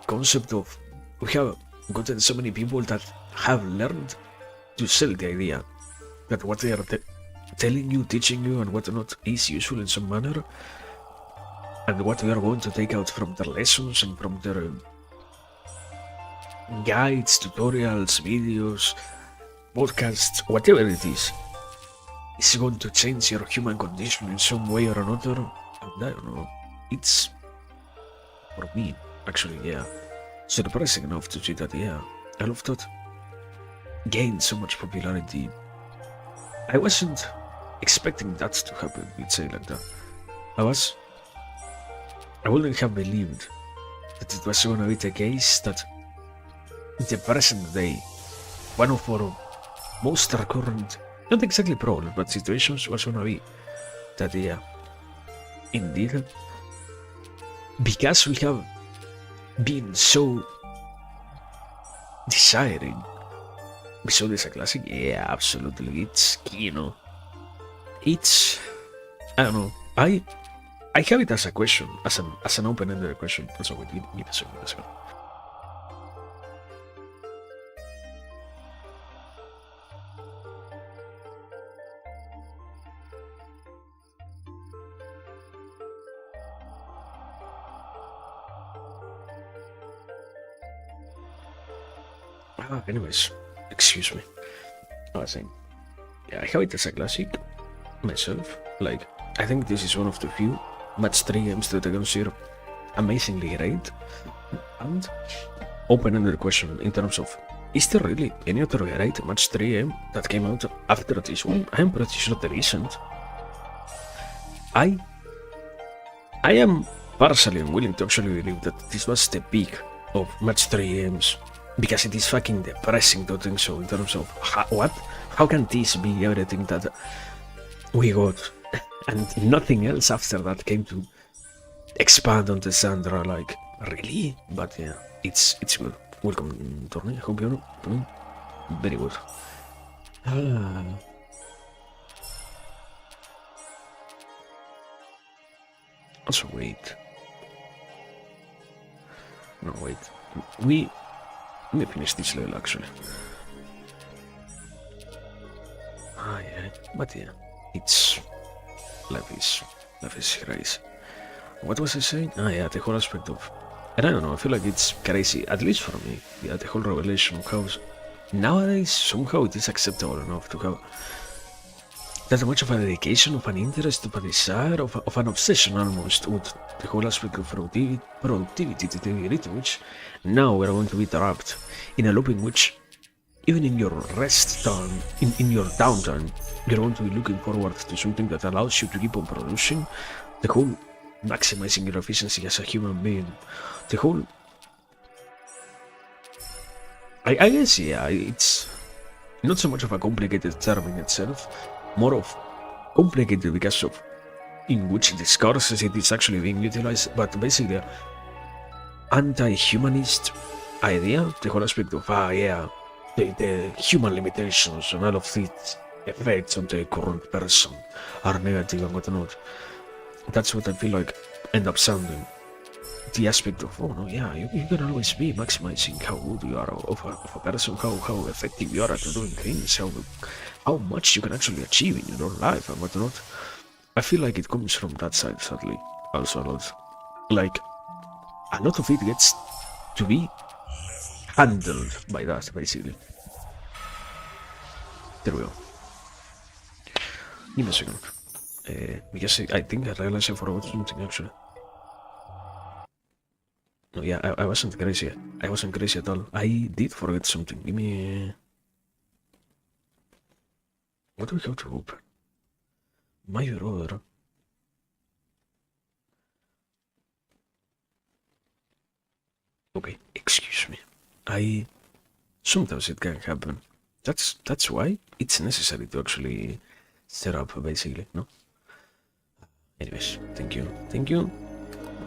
concept of we have gotten so many people that have learned to sell the idea that what they are telling you, teaching you, and whatnot is useful in some manner, and what we are going to take out from their lessons and from their guides, tutorials, videos, podcasts, whatever it is going to change your human condition in some way or another. And I don't know, it's, for me, actually, yeah, surprising enough to see that, yeah, I love that gained so much popularity. I wasn't expecting that to happen, let's say like that. I wouldn't have believed that it was gonna be the case that the present day, one of our most recurrent, not exactly problems, but situations was gonna be that, yeah, indeed, because we have been so desiring, we saw this a classic, yeah, absolutely, it's key, it's, I don't know, I have it as a question, as an open-ended question. Also, wait, give me a second. Anyways, excuse me. I was saying, yeah, I have it as a classic myself. Like, I think this is one of the few match 3 games that I consider amazingly great. And open-ended question in terms of, is there really any other great match 3 game that came out after this one? I'm pretty sure there isn't. I am partially unwilling to actually believe that this was the peak of match 3 games, because it is fucking depressing to think so in terms of how can this be everything that we got and nothing else after that came to expand on the Sandra, like, really? But yeah, it's good. Welcome, Tony. I hope you're doing very good. Also, wait. No, wait. Let me finish this level actually. Yeah, but yeah, it's life is crazy. What was I saying? Yeah, the whole aspect of, and I don't know, I feel like it's crazy, at least for me. Yeah, the whole revelation of how nowadays somehow it is acceptable enough to have that much of a dedication, of an interest, of a desire, of an obsession almost with the whole aspect of productivity to the degree to which now we're going to be trapped in a loop in which even in your rest time, in your downtime, you're going to be looking forward to something that allows you to keep on producing, the whole maximizing your efficiency as a human being, the whole, I guess, yeah, it's not so much of a complicated term in itself, more of complicated because of in which discourses it is actually being utilized, but basically anti-humanist idea, the whole aspect of, yeah, the human limitations and all of its effects on the current person are negative and whatnot. That's what I feel like end up sounding. The aspect of, oh no, yeah, you can always be maximizing how good you are of a person, how effective you are at doing things, how much you can actually achieve in your own life and whatnot. I feel like it comes from that side, sadly, also a lot. Like, a lot of it gets to be handled by that, basically. There we go. Give me a second. Because I think I realized I forgot something, actually. No, yeah, I wasn't crazy. I wasn't crazy at all. I did forget something. Give me... What do we have to open? My brother. Okay, excuse me. Sometimes it can happen. That's why it's necessary to actually set up, basically, no? Anyways, thank you.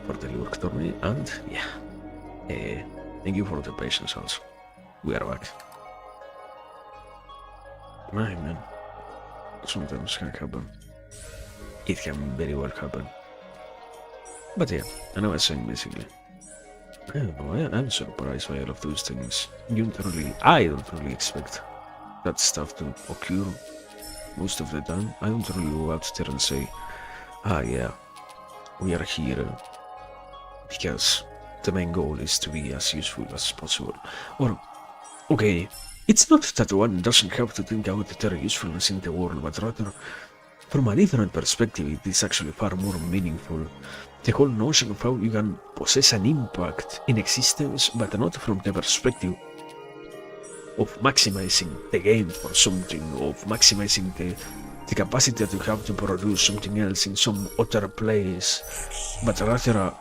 for the work on me, and yeah, thank you for the patience also. We are back. My man, sometimes can happen. It can very well happen. But yeah, and I was saying basically, I don't know, I'm surprised by all of those things. I don't really expect that stuff to occur most of the time. I don't really go out there and say, yeah, we are here because the main goal is to be as useful as possible. Or, okay, it's not that one doesn't have to think about their usefulness in the world, but rather, from a different perspective, it is actually far more meaningful. The whole notion of how you can possess an impact in existence, but not from the perspective of maximizing the game for something, of maximizing the capacity that you have to produce something else in some other place, but rather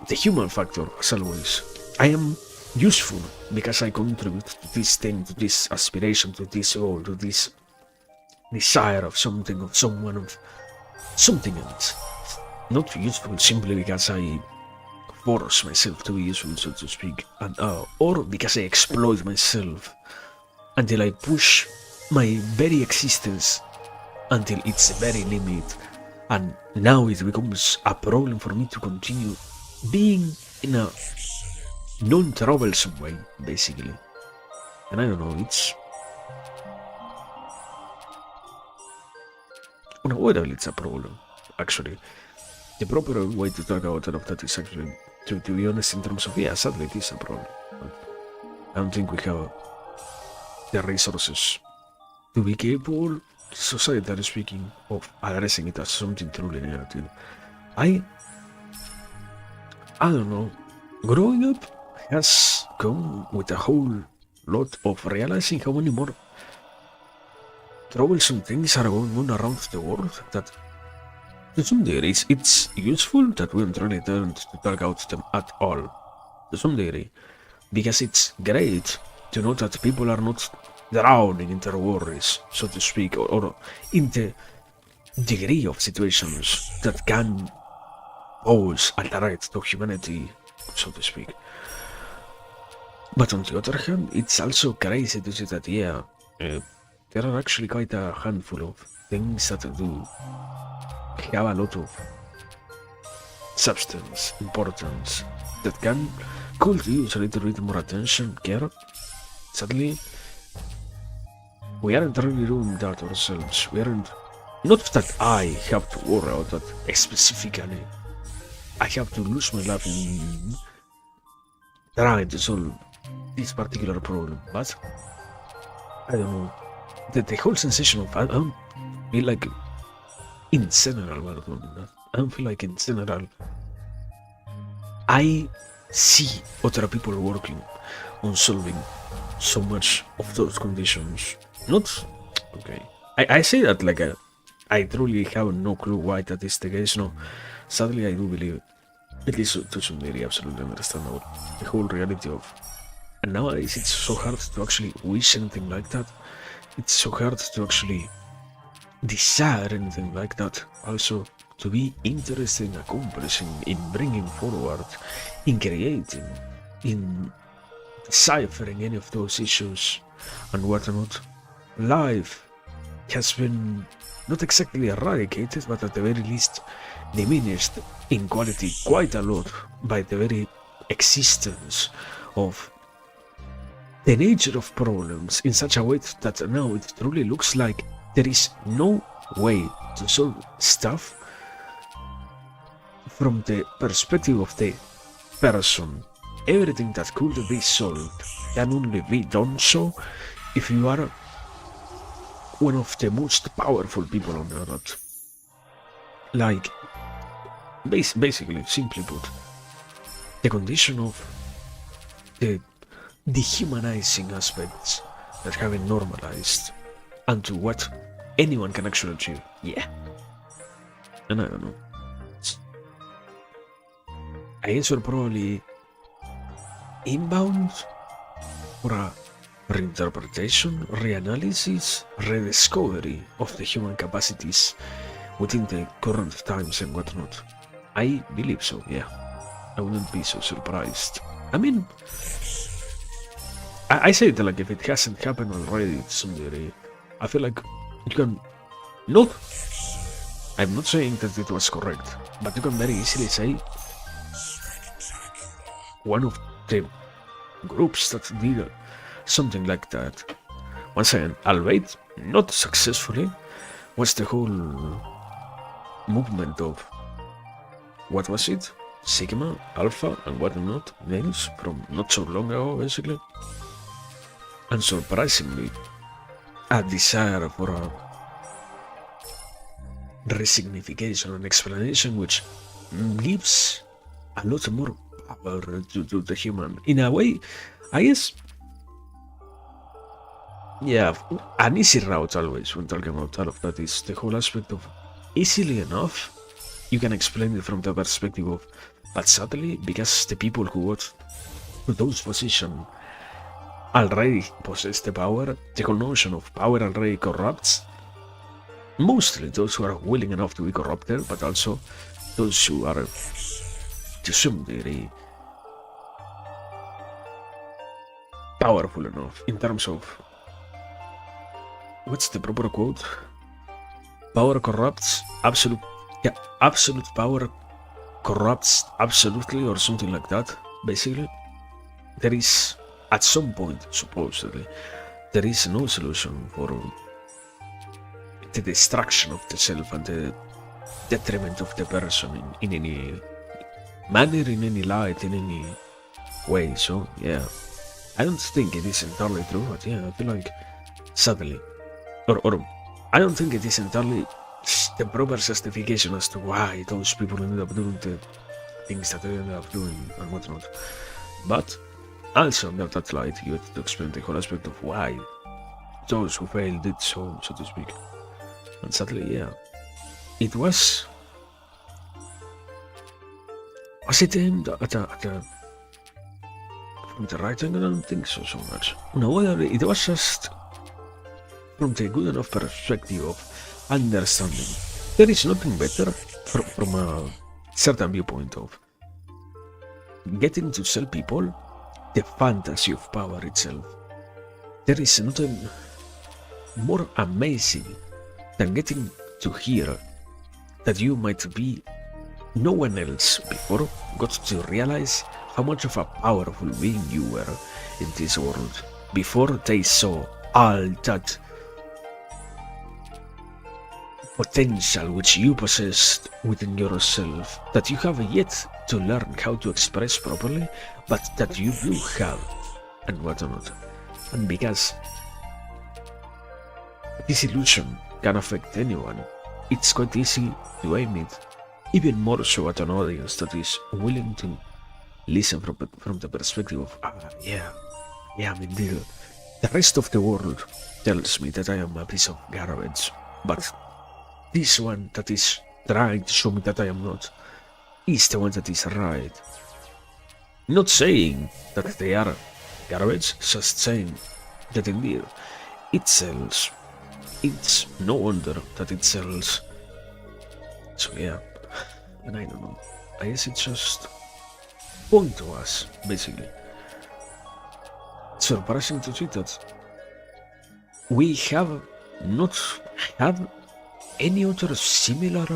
the human factor, as always. I am useful because I contribute to this thing, to this aspiration, to this goal, to this desire of something, of someone, of something else. Not useful simply because I force myself to be useful, so to speak, and or because I exploit myself until I push my very existence until its very limit, and now it becomes a problem for me to continue being in a non-troublesome way, basically. And I don't know, it's unavoidable, it's a problem, actually. The proper way to talk about all of that is actually, to be honest, in terms of, yeah, sadly it is a problem. But I don't think we have the resources to be capable, societally speaking, of addressing it as something truly negative. I don't know, growing up has come with a whole lot of realizing how many more troublesome things are going on around the world that to some degree it's useful that we don't really turn to talk about them at all. To some degree. Because it's great to know that people are not drowning in their worries, so to speak, or in the degree of situations that can pose a threat to humanity, so to speak. But on the other hand, it's also crazy to see that, yeah, there are actually quite a handful of things that do have a lot of substance, importance, that could use a little bit more attention, care. Sadly, we aren't really doing that ourselves. We aren't. Not that I have to worry about that specifically. I have to lose my life in trying to solve this particular problem, but I don't know. The whole sensation of I don't feel like in general, I don't feel like in general I see other people working on solving so much of those conditions. Not okay. I say that like I truly have no clue why that is the case. No, sadly I do believe it is to some degree absolutely understandable. The whole reality of, and nowadays it's so hard to actually wish anything like that. It's so hard to actually desire anything like that. Also, to be interested in accomplishing, in bringing forward, in creating, in deciphering any of those issues and whatnot. Life has been not exactly eradicated, but at the very least diminished in quality quite a lot by the very existence of the nature of problems in such a way that now it truly looks like there is no way to solve stuff from the perspective of the person. Everything that could be solved can only be done so if you are one of the most powerful people on earth. Like, basically, simply put, the condition of the dehumanizing aspects that have been normalized and to what anyone can actually achieve. Yeah. And I don't know. I guess we're probably inbound for a reinterpretation, reanalysis, rediscovery of the human capacities within the current times and whatnot. I believe so, yeah. I wouldn't be so surprised. I mean, I say that like if it hasn't happened already to some degree, I feel like you can not. I'm not saying that it was correct, but you can very easily say one of the groups that did something like that. Once again, albeit not successfully, was the whole movement of what was it? Sigma, Alpha, and whatnot, names from not so long ago, basically. And surprisingly, a desire for a resignification and explanation which gives a lot more power to the human. In a way, I guess, yeah, an easy route always when talking about all of that is the whole aspect of easily enough you can explain it from the perspective of, but suddenly, because the people who got to those positions already possess the power, the whole notion of power already corrupts mostly those who are willing enough to be corrupted, but also those who are, to some degree, powerful enough in terms of, what's the proper quote? Power corrupts, absolute power corrupts absolutely, or something like that, basically. There is, at some point, supposedly, there is no solution for the destruction of the self and the detriment of the person in any manner, in any light, in any way. So, yeah, I don't think it is entirely true, but yeah, I feel like, sadly, or I don't think it is entirely the proper justification as to why those people ended up doing the things that they ended up doing and whatnot. But also, under that light, you have to explain the whole aspect of why those who failed did so to speak. And sadly, yeah, it was it aimed at a from the right angle? I don't think so much. No, it was just from the good enough perspective of understanding. There is nothing better from a certain viewpoint of getting to sell people the fantasy of power itself. There is nothing more amazing than getting to hear that you might be no one else before got to realize how much of a powerful being you were in this world before they saw all that potential which you possessed within yourself that you have yet to learn how to express properly, but that you do have, and whatnot. And because this illusion can affect anyone, it's quite easy to aim it even more so at an audience that is willing to listen from the perspective of, yeah, I mean, the rest of the world tells me that I am a piece of garbage, but this one that is trying to show me that I am not is the one that is right. Not saying that they are garbage, just saying that indeed it sells. It's no wonder that it sells. So yeah, and I don't know. I guess it's just point to us, basically. It's surprising to see that we have not had any other similar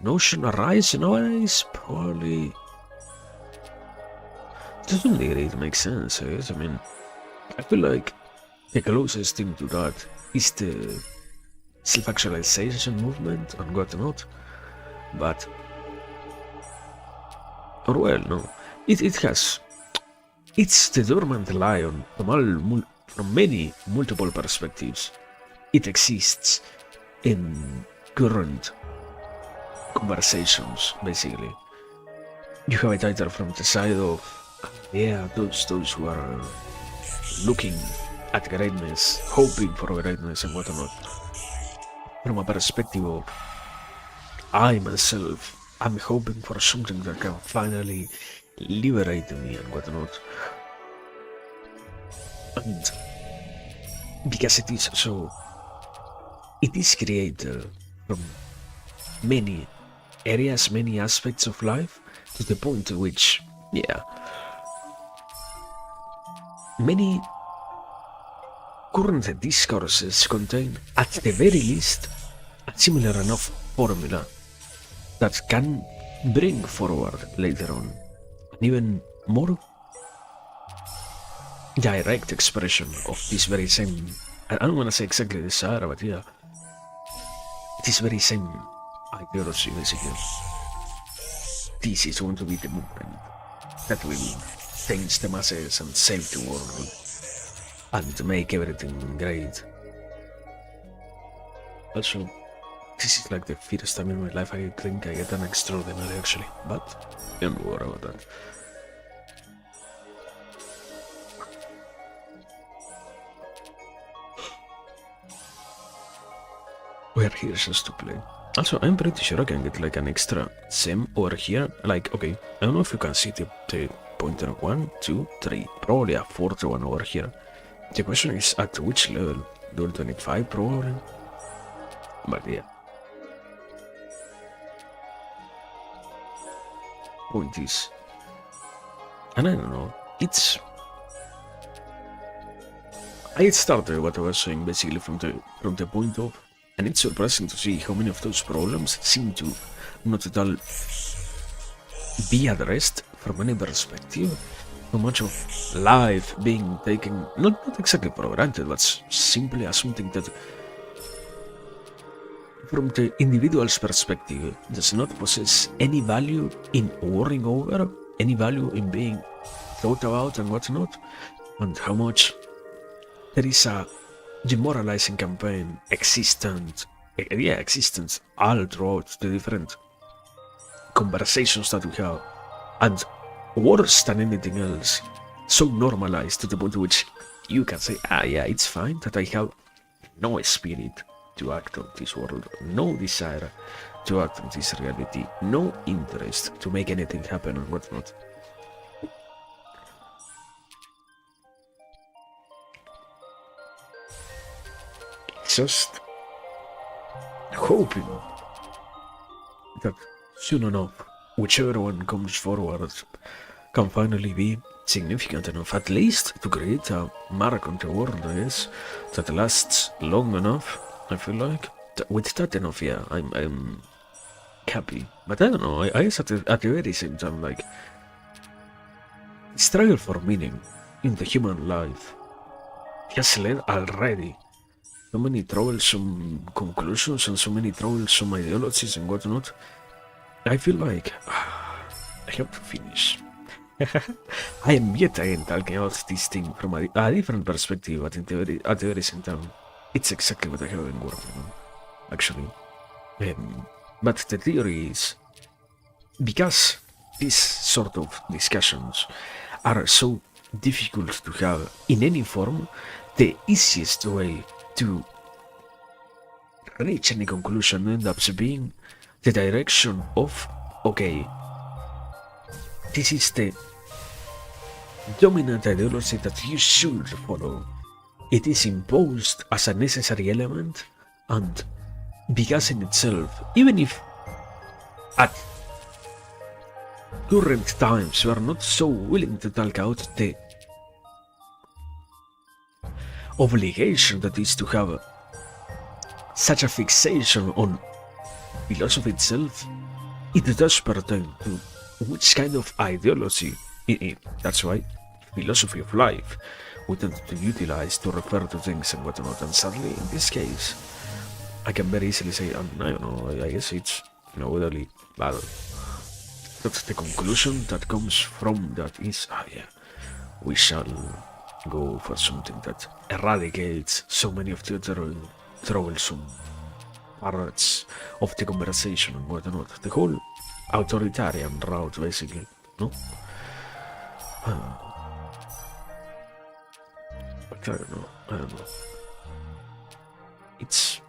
notion arise nowadays. Probably to some degree it makes sense, I guess. I mean, I feel like the closest thing to that is the self-actualization movement and whatnot, but or well, no, it has. It's the dormant lion from many multiple perspectives. It exists in current conversations, basically. You have it either from the side of, yeah, those who are looking at greatness, hoping for greatness and whatnot, from a perspective of, I myself am hoping for something that can finally liberate me and whatnot. And because it is so, it is created from many areas, many aspects of life, to the point to which, yeah, many current discourses contain, at the very least, a similar enough formula that can bring forward later on an even more direct expression of this very same, I don't want to say exactly desire, but yeah, this very same ideology, basically. This is going to be the movement that will change the masses and save the world and make everything great. Also, this is like the first time in my life I think I get an extraordinary, actually, but don't worry about that. We're here just to play. Also, I'm pretty sure I can get like an extra sim over here. Like, okay, I don't know if you can see the pointer 1, 2, 3. Probably a fourth one over here. The question is at which level? Level 25 probably? But yeah. Point is, and I don't know, I started what I was saying basically from the point of, and it's surprising to see how many of those problems seem to not at all be addressed from any perspective. So much of life being taken not exactly for granted, but simply as something that from the individual's perspective does not possess any value in worrying over, any value in being thought about and whatnot, and how much there is a demoralizing campaign existent all throughout the different conversations that we have, and worse than anything else, so normalized to the point to which you can say, yeah, it's fine that I have no spirit to act on this world, no desire to act on this reality, no interest to make anything happen and whatnot. Just hoping that soon enough, whichever one comes forward can finally be significant enough, at least to create a mark on the world, I guess, that lasts long enough. I feel like with that enough, yeah, I'm happy. But I don't know, I guess at the very same time, like, struggle for meaning in the human life has led already so many troublesome conclusions and so many troublesome ideologies and whatnot. I feel like I have to finish. I am yet again talking about this thing from a different perspective, but at the very same time, it's exactly what I have been working on, actually. But the theory is, because these sort of discussions are so difficult to have in any form, the easiest way to reach any conclusion ends up being the direction of, okay, this is the dominant ideology that you should follow. It is imposed as a necessary element, and because in itself, even if at current times we are not so willing to talk out the obligation that is to have such a fixation on philosophy itself, it does pertain to which kind of ideology that's right, philosophy of life we tend to utilize to refer to things and whatnot. And sadly, in this case, I can very easily say, I don't know, I guess it's, really bad. That's the conclusion that comes from that is, yeah, we shall go for something that eradicates so many of the other troublesome parts of the conversation and whatnot. The whole authoritarian route, basically, no? But I don't know. It's...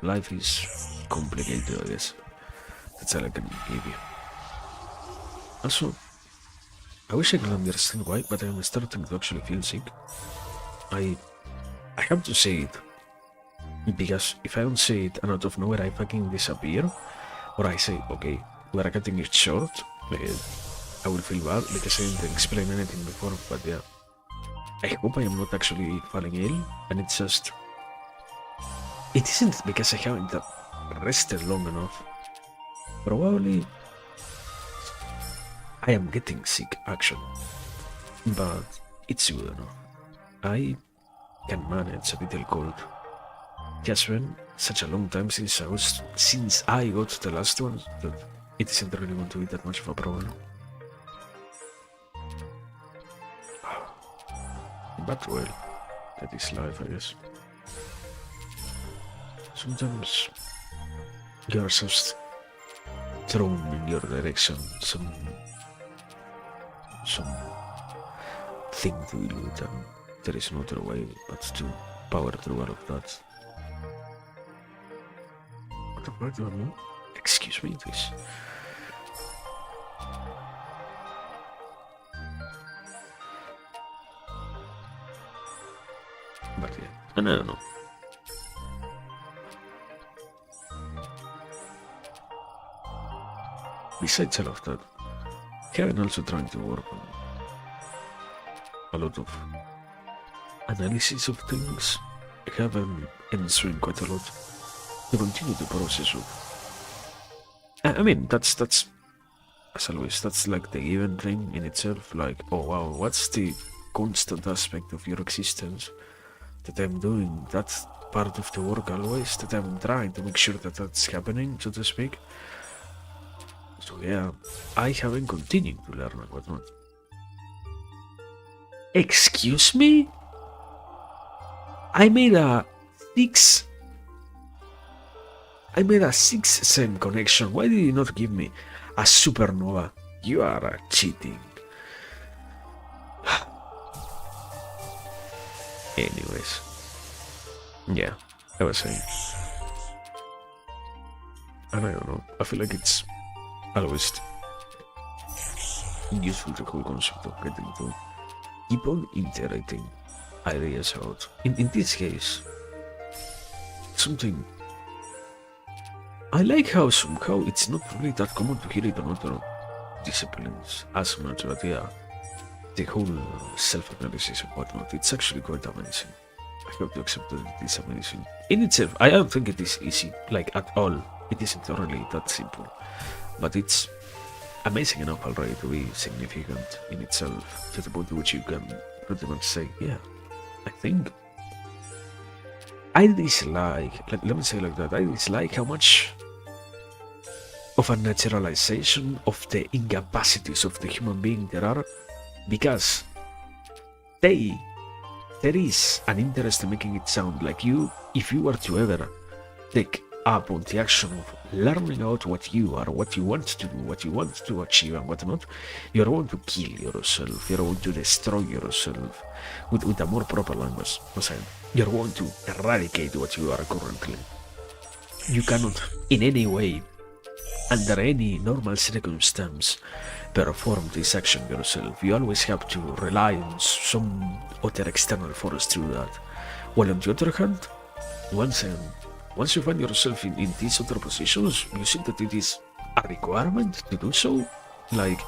life is complicated, I guess. That's all I can give you. Also, I wish I could understand why, but I'm starting to actually feel sick. I have to say it, because if I don't say it and out of nowhere I fucking disappear, or I say, okay, we're cutting it short, I will feel bad because I didn't explain anything before, but yeah. I hope I am not actually falling ill, and it's just... It isn't because I haven't rested long enough. Probably I am getting sick, actually. But it's good enough. I can manage a little cold. It has been such a long time since I got the last one that it isn't really going to be that much of a problem. But well, that is life, I guess. Sometimes you are just thrown in your direction, some thing to deal with, and there is no other way but to power through all of that. What do I mean? Excuse me, please. But yeah, and I don't know. Besides all of that, Kevin also trying to work on a lot of analysis of things. I have been answering quite a lot to continue the process of... I mean, that's as always, that's like the given thing in itself, like, oh wow, what's the constant aspect of your existence that I'm doing that part of the work always, that I'm trying to make sure that that's happening, so to speak. So yeah, I have been continuing to learn and whatnot. Excuse me? I made a 6 cent connection. Why did you not give me a supernova? You are cheating. Anyways, yeah, I was saying, and I don't know, I feel like it's always useful, the whole concept of getting to keep on iterating ideas out. In this case, something I like how somehow it's not really that common to hear it on other disciplines as much, but yeah, the whole self-analysis and whatnot, it's actually quite amazing. I hope you accept that it is amazing. In itself, I don't think it is easy, like at all. It isn't really that simple. But it's amazing enough already to be significant in itself, to the point to which you can pretty much say, yeah, I think I dislike, let me say like that, I dislike how much of a naturalization of the incapacities of the human being there are, because there is an interest in making it sound like if you were to ever take up on the action of learning out what you are, what you want to do, what you want to achieve and whatnot, you're going to kill yourself, you're going to destroy yourself, with a more proper language, you're going to eradicate what you are currently. You cannot in any way, under any normal circumstance, perform this action yourself. You always have to rely on some other external force to do that. While on the other hand, once you find yourself in these other positions, you see that it is a requirement to do so. Like,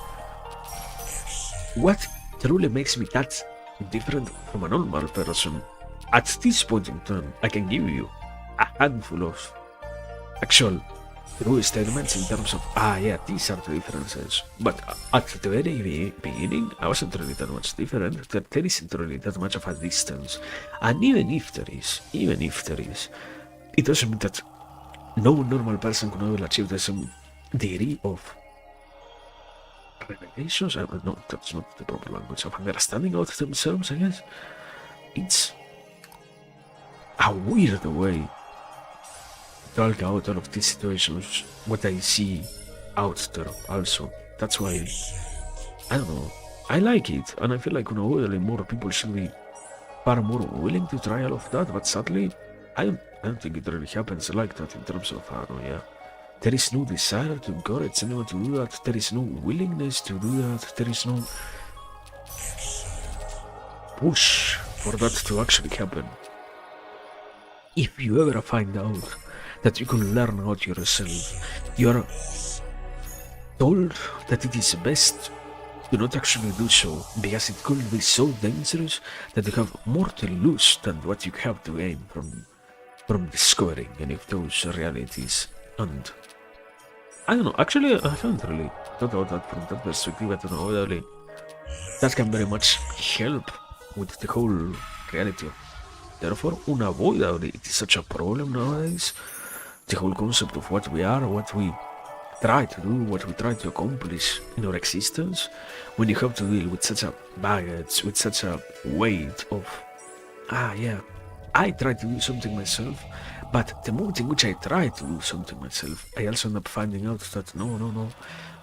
what truly makes me that different from a normal person? At this point in time, I can give you a handful of actual true statements in terms of, yeah, these are the differences. But at the very beginning, I wasn't really that much different. There isn't really that much of a distance. And even if there is, it doesn't mean that no normal person can ever achieve the same degree of revelations. No, that's not the proper language, of understanding of themselves, I guess. It's a weird way to talk out all of these situations, what I see out there also. That's why, I don't know, I like it, and I feel like more people should be far more willing to try all of that, but sadly, I don't think it really happens like that in terms of, there is no desire to encourage anyone to do that, there is no willingness to do that, there is no push for that to actually happen. If you ever find out that you can learn out yourself. You're told that it is best to not actually do so, because it could be so dangerous that you have more to lose than what you have to gain from discovering any of those realities. And I don't know, actually I haven't really thought about that from that perspective. I don't know, really, that can very much help with the whole reality. Therefore, unavoidably, it is such a problem nowadays. The whole concept of what we are, what we try to do, what we try to accomplish in our existence, when you have to deal with such a baggage, with such a weight of, I try to do something myself, but the moment in which I try to do something myself, I also end up finding out that no,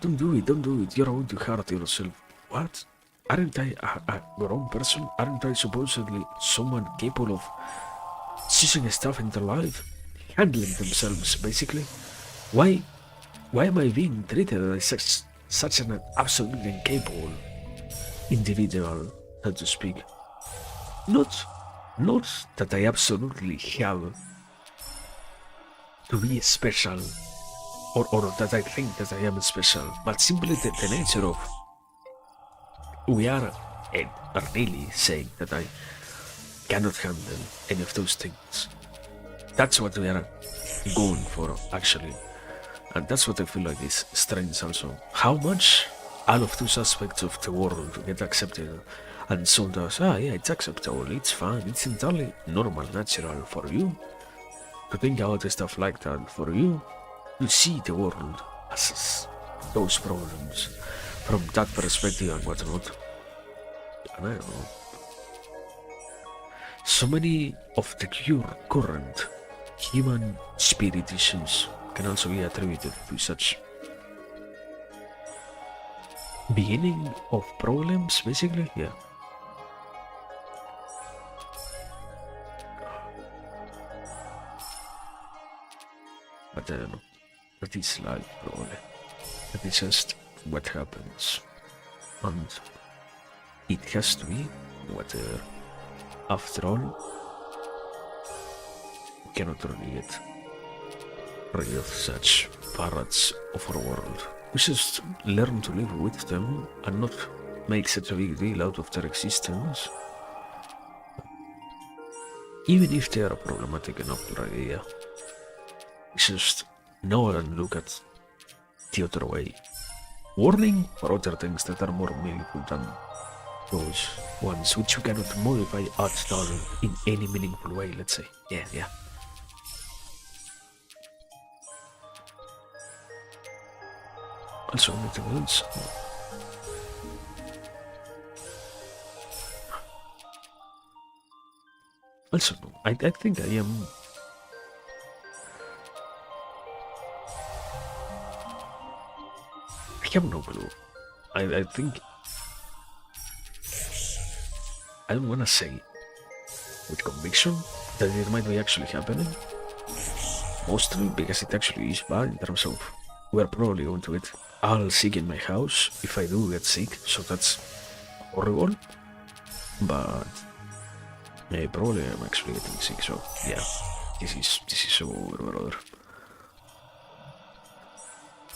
don't do it, you're going to hurt yourself. What? Aren't I a grown person? Aren't I supposedly someone capable of choosing stuff in their life? Handling themselves, basically? Why am I being treated as such an absolutely incapable individual, so to speak? Not that I absolutely have to be special, or that I think that I am special, but simply the nature of we are really saying that I cannot handle any of those things. That's what we are going for, actually. And that's what I feel like is strange also. How much all of those aspects of the world get accepted and sold us, it's acceptable, it's fine, it's entirely normal, natural for you to think about stuff like that, for you to see the world as those problems from that perspective and whatnot. And I don't know. So many of the current human spirit issues can also be attributed to such beginning of problems, basically, yeah. But I don't know. That is life, probably. That is just what happens. And it has to be whatever. After all, we cannot really get rid of such parts of our world. We just learn to live with them and not make such a big deal out of their existence. Even if they are problematic enough already, yeah. We just know and look at the other way. Warning for other things that are more meaningful than those ones which you cannot modify at all in any meaningful way, let's say. Yeah. Also, anything else? Also, no. I think I am... I have no clue. I think... I don't want to say with conviction that it might be actually happening. Mostly because it actually is bad in terms of we're probably going to get all sick in my house if I do get sick, so that's horrible. But probably I'm actually getting sick, so yeah, this is over, brother.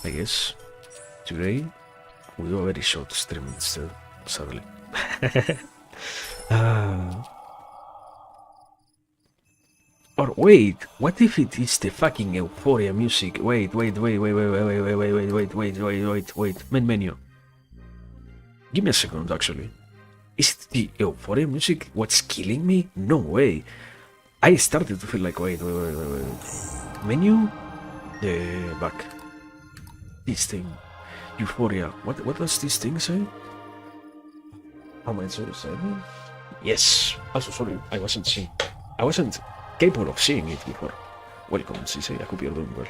I guess today we do a very short stream instead, sadly. Or wait, what if it is the fucking Euphoria music? Wait. Main menu. Give me a second, actually. Is it the Euphoria music what's killing me? No way. I started to feel like, wait. Menu? Back. This thing. Euphoria. What does this thing say? Am I so saying? Yes. Also, sorry, I wasn't capable of seeing it before. Welcome, Sisei, I hope you're doing well.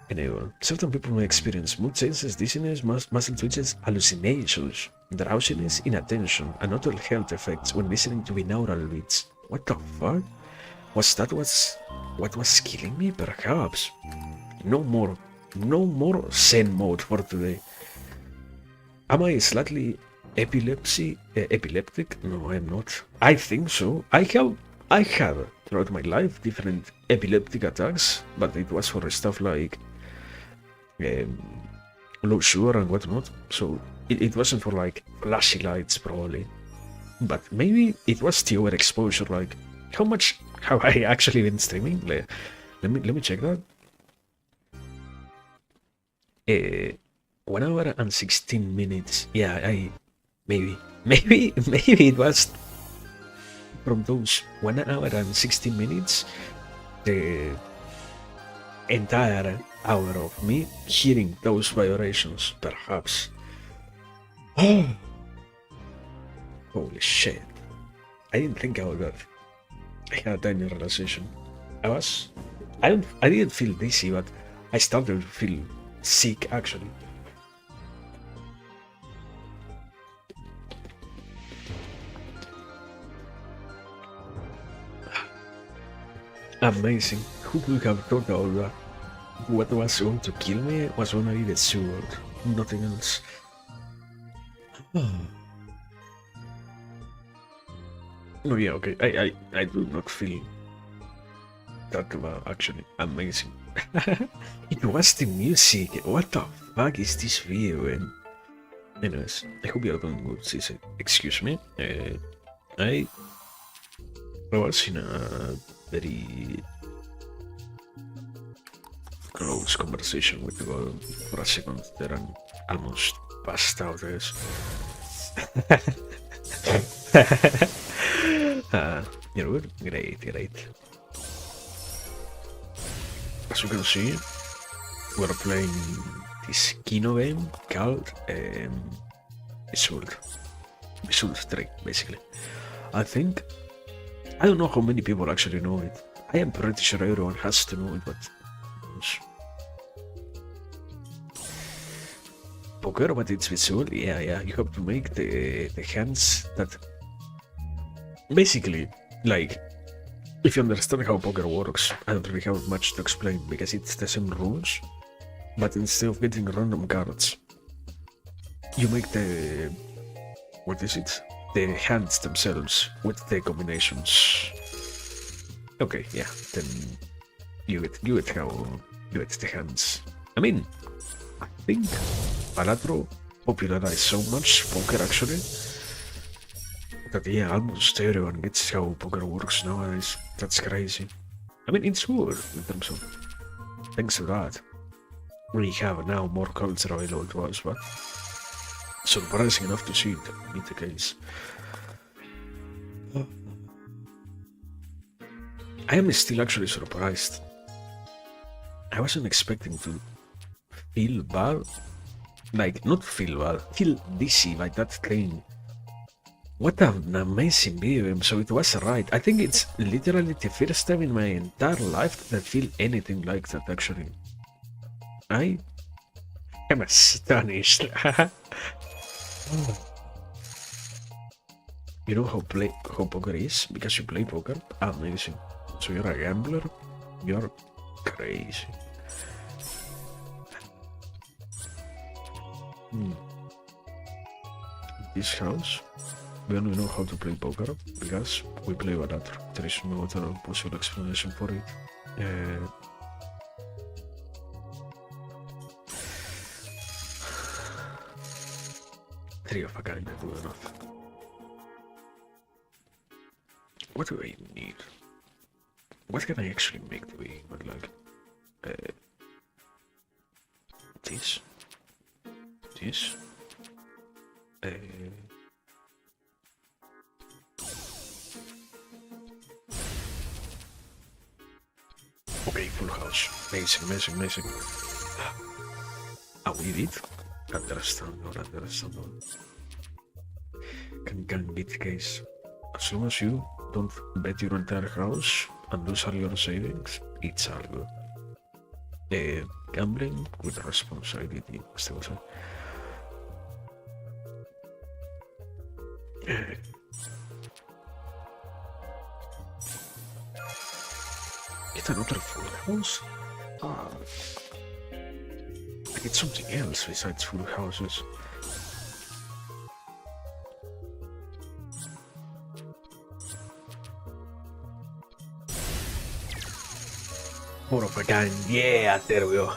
Anyway, certain people may experience mood changes, dizziness, muscle twitches, hallucinations, drowsiness, inattention, and other health effects when listening to binaural beats. What the fuck? Was that what was killing me? Perhaps. No more Zen mode for today. Am I slightly epileptic? No, I'm not. I think so. I had throughout my life, different epileptic attacks, but it was for stuff like um, low sugar and whatnot. So it wasn't for like flashy lights probably, but maybe it was the overexposure. Like how much have I actually been streaming? Let me check that. 1 hour and 16 minutes. Yeah, maybe it was from those 1 hour and 16 minutes. The entire hour of me hearing those vibrations, perhaps. Holy shit! I didn't think about that. I had a tiny realization. I didn't feel dizzy, but I started to feel sick actually. Amazing. Who could have thought of that? What was going to kill me was only the sword, nothing else. Oh yeah, okay. I do not feel that actually amazing. It was the music. What the fuck is this video? And anyways, I hope you're doing good. Excuse me. I was in a very close conversation with the girl for a second there and almost passed out. Yes. You're good? Great. As you can see, we're playing this Kino game called Bejeweled 3, basically. I don't know how many people actually know it. I am pretty sure everyone has to know it, but poker, but it's visual. Yeah. You have to make the hands that basically, like, if you understand how poker works, I don't really have much to explain because it's the same rules, but instead of getting random cards, you make the hands themselves with the combinations. Okay, yeah, then you get the hands. I mean, I think Palatro popularized so much poker actually that yeah, almost everyone gets how poker works nowadays. That's crazy. I mean, it's good in terms of thanks to that we have now more culture available to us, but surprising enough to see it be the case. I am still actually surprised. I wasn't expecting to feel bad, like not feel bad, feel dizzy by that thing. What an amazing video game. So it was right. I think it's literally the first time in my entire life that I feel anything like that actually. I am astonished. You know how poker is? Because you play poker? Amazing. So you're a gambler? You're crazy. This house, we only know how to play poker because we play Balatro. There is no other possible explanation for it. Three of a kind is good enough. What do I need? What can I actually make to be like this? Okay, full house. Amazing. We did? Understandable. Can be the case. As long as you don't bet your entire house and lose all your savings, it's all good. Gambling with responsibility, still say. Get another full house? I get something else besides full houses. More of a kind. Yeah, there we go.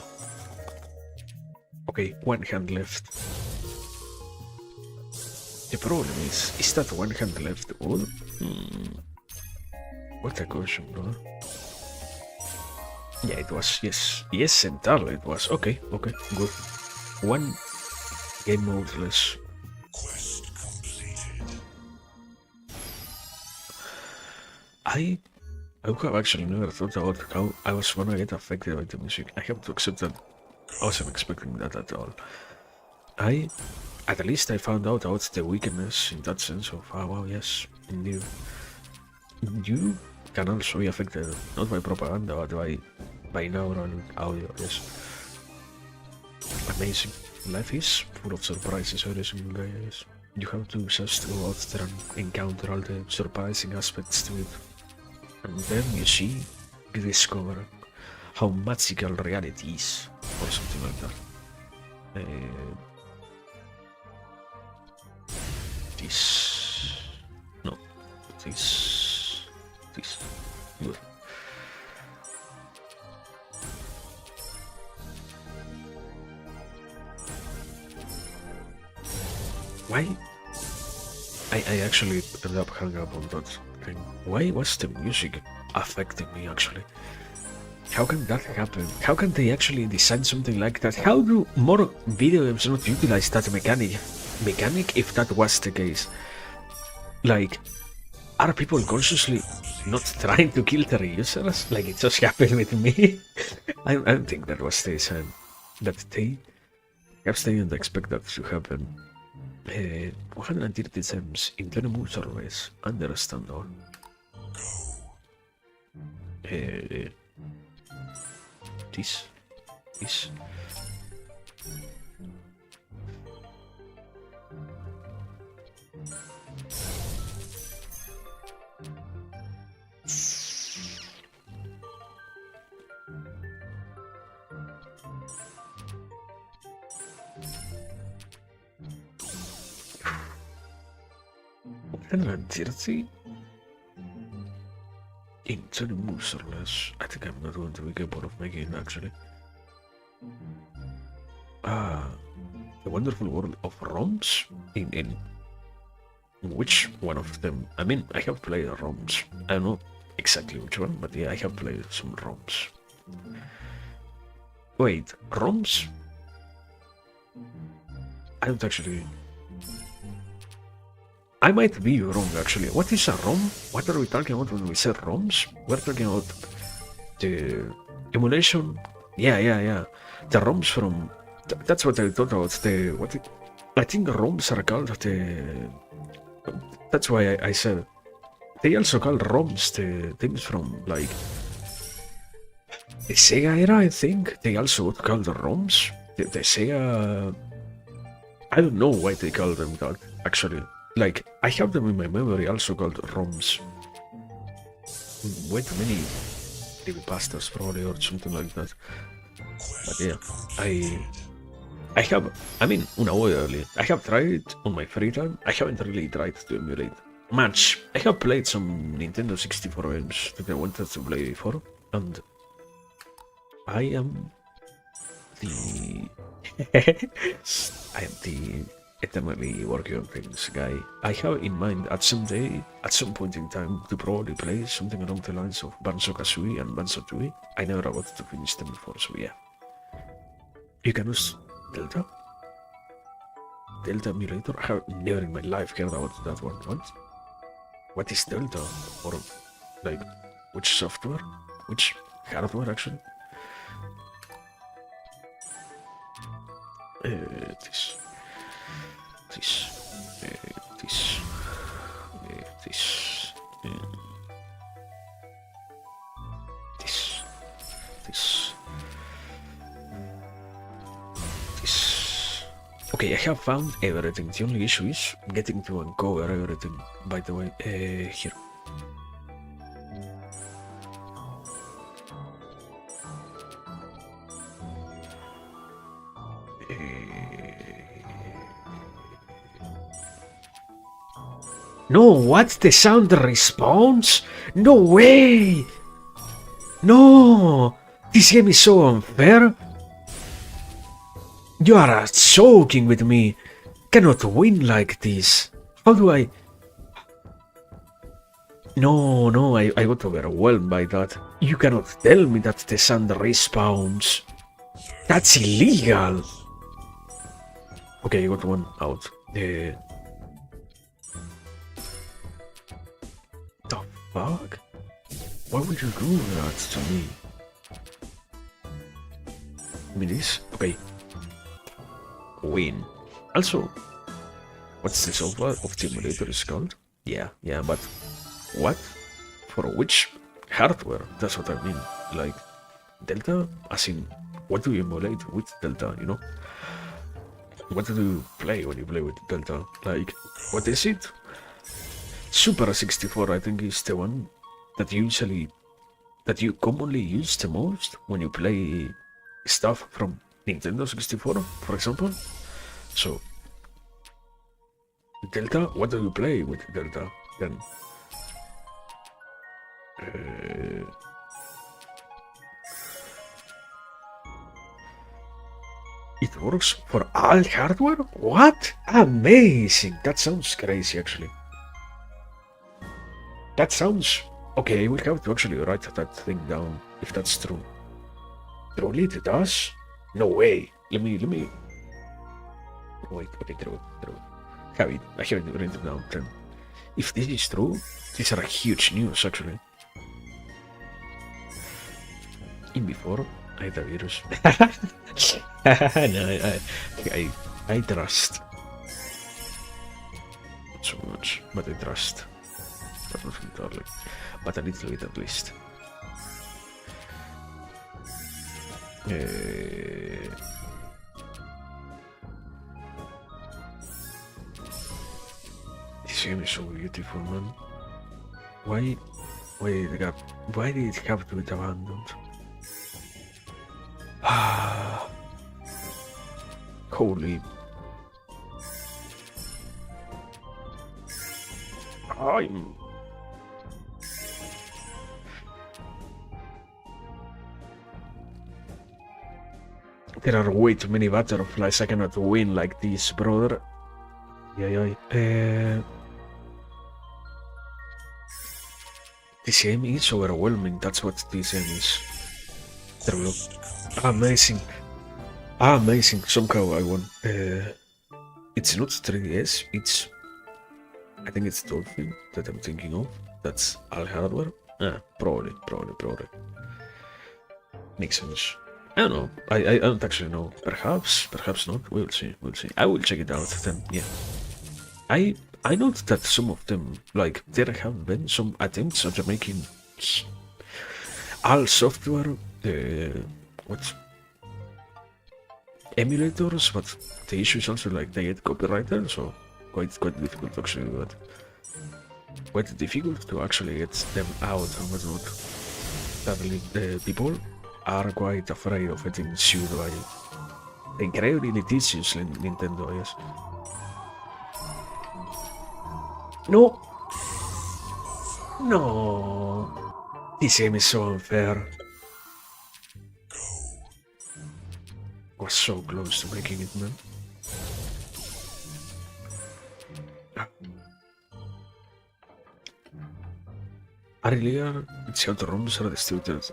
Okay, one hand left. The problem is that one hand left all? What a question, bro. Yeah, it was, yes. Yes, entirely it was. Okay, good. One game mode less. Quest completed. I have actually never thought about how I was gonna get affected by the music. I have to accept that I wasn't expecting that at all. At least I found out about the weakness in that sense of, oh wow, yes, indeed. You can also be affected, not by propaganda, but by binaural audio, yes. Amazing. Life is full of surprises every single day, yes. You have to just go out there and encounter all the surprising aspects to it. And then you see, you discover how magical reality is, or something like that. This. Good. Why? I actually ended up hanging up on that thing. Why was the music affecting me actually? How can that happen? How can they actually design something like that? How do more video games not utilize that mechanic if that was the case? Like, are people consciously not trying to kill their users? Like it just happened with me? I don't think that was the design. That they didn't expect that to happen. 130 gems in 20 moves or less. Understandable. This. In 20 moves or less. I think I'm not going to be capable of making it actually. The wonderful world of ROMs? In which one of them? I mean, I have played ROMs. I don't know exactly which one, but yeah, I have played some ROMs. Wait, ROMs? I don't actually... I might be wrong actually. What is a ROM? What are we talking about when we say ROMs? We're talking about the emulation. Yeah. The ROMs from. That's what I thought about. I think ROMs are called the. That's why I said. They also call ROMs the things from like the Sega era. I think they also would call the ROMs the Sega. I don't know why they call them that actually. Like, I have them in my memory also called ROMs. Way too many creepypastas probably or something like that. But yeah, I have, I mean, una way early. I have tried on my free time. I haven't really tried to emulate much. I have played some Nintendo 64 games that I wanted to play before, and I am the eternally working on things guy. I have in mind at some point in time, to probably play something along the lines of Banjo-Kazooie and Banjo-Tooie. I never got to finish them before, so yeah. You can use Delta emulator. I have never in my life heard about that one. What is Delta? Or like, which software? Which hardware actually? This. Okay, I have found everything. The only issue is getting to uncover everything. By the way, here. No, what's the sound response? No way! No! This game is so unfair. You are joking with me. Cannot win like this. How do I... No, I got overwhelmed by that. You cannot tell me that the sun respawns. That's illegal. Okay, I got one out. The fuck? Why would you do that to me? I mean, this? Okay. Win. Also, what's the software of the emulator is called? Yeah, but what? For which hardware? That's what I mean. Like, Delta? As in, what do you emulate with Delta, you know? What do you play when you play with Delta? Like, what is it? Super 64, I think, is the one that you commonly use the most when you play stuff from Nintendo 64, for example. So, Delta, what do you play with Delta then? It works for all hardware? What? Amazing! That sounds crazy, actually. That sounds... Okay, we have to actually write that thing down, if that's true. Truly it does? No way. Let me... Wait, okay, true. I have it written down then. If this is true, these are huge news, actually. In before, I had a virus. No, I trust. Not so much, but I trust. But not entirely. But a little bit at least. This game is so beautiful, man. Why did it have to be abandoned? Holy. There are way too many butterflies. I cannot win like this, brother. This game is overwhelming. That's what this game is. There we go. Amazing. Somehow I won. It's not 3DS. It's... I think it's Dolphin that I'm thinking of. That's all hardware. Probably. Makes sense. I don't know. I don't actually know. Perhaps not. We'll see. I will check it out then. Yeah. I note that some of them, like, there have been some attempts at making all software, emulators, but the issue is also like they get copyrighted, so quite difficult to actually do that. Quite difficult to actually get them out and whatnot. Sadly, people are quite afraid of getting sued by the incredibly litigious Nintendo, yes. No! This game is so unfair. Was so close to making it, man. Are illegal? It's how the rooms are distributed.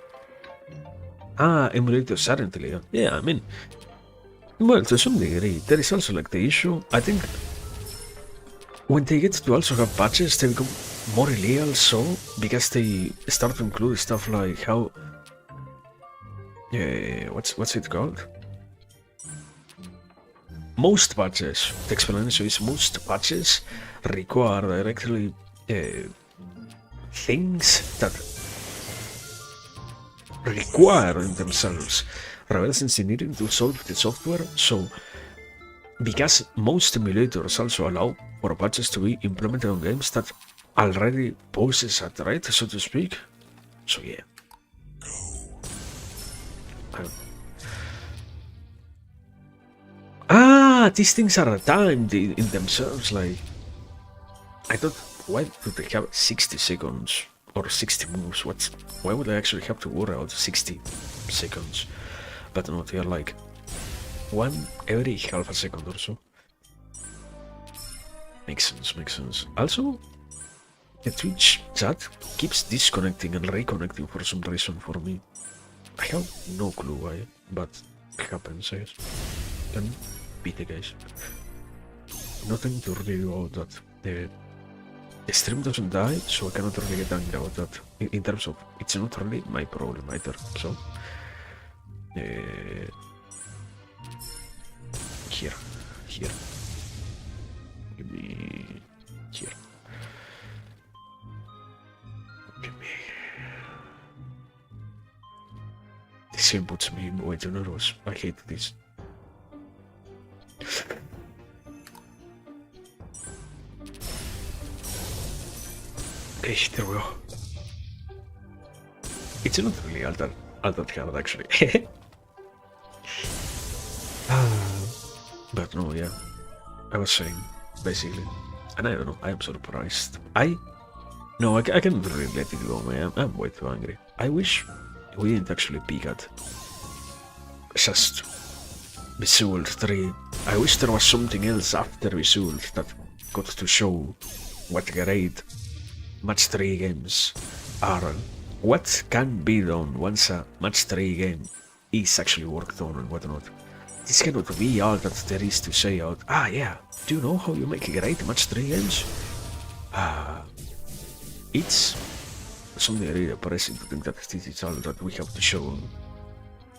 Emulators aren't illegal. Yeah, I mean... Well, to some degree, there is also like the issue, I think... When they get to also have patches, they become more illegal, so... Because they start to include stuff like how... what's it called? Most patches, the explanation is most patches require directly things that require in themselves reverse engineering to solve the software. So, because most emulators also allow for patches to be implemented on games that already poses a threat, so to speak. So yeah. These things are timed in themselves, like... I thought, why do they have 60 seconds or 60 moves. Why would I actually have to worry about 60 seconds? But no, they are like one every half a second or so. Makes sense. Also, the Twitch chat keeps disconnecting and reconnecting for some reason for me. I have no clue why, but it happens, I guess. Can be the case. Nothing to really do about that. The stream doesn't die, so I cannot really get angry about that. In terms of, it's not really my problem either, so... Here. Give me... Here. Give me... This game puts me way too nervous. I hate this. Okay, there we go. It's not really all that hard actually. But no, yeah. I was saying, basically. And I don't know, I am surprised. I can't really let it go, man. I'm way too angry. I wish we didn't actually peek at just Bejeweled 3. I wish there was something else after Bejeweled that got to show what great match 3 games are. What can be done once a match 3 game is actually worked on and whatnot. This cannot be all that there is to say out. Yeah, do you know how you make great match 3 games? It's something really depressing to think that this is all that we have to show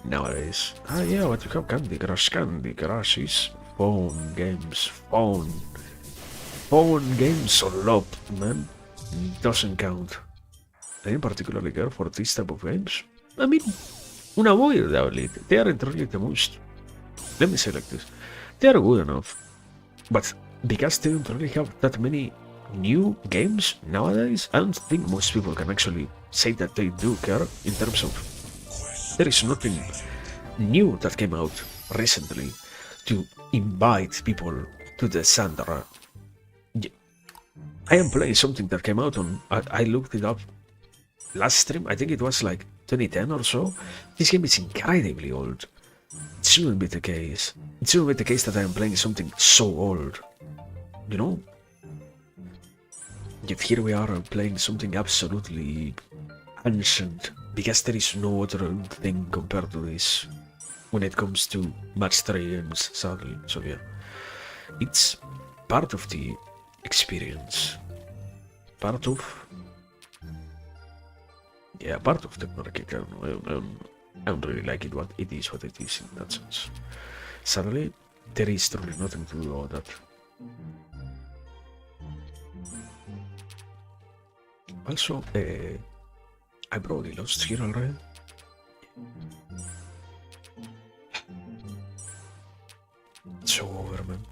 nowadays. Yeah, what you have Candy Crush is phone games all up, man. Doesn't count. I don't particularly care for this type of games. I mean, unavoidably, they aren't really the most. Let me say like this. They are good enough. But because they don't really have that many new games nowadays, I don't think most people can actually say that they do care in terms of there is nothing new that came out recently to invite people to the Sandra. I am playing something that came out on, I looked it up last stream, I think it was like 2010 or so. This game is incredibly old. It shouldn't be the case. It shouldn't be the case that I am playing something so old. You know? Yet here we are playing something absolutely ancient. Because there is no other thing compared to this when it comes to match 3 games, sadly. So yeah. It's part of the experience. Part of the market. I don't really like it, what it is in that sense. Sadly, there is truly nothing to do about that. Also, I probably lost here already. It's so over, man.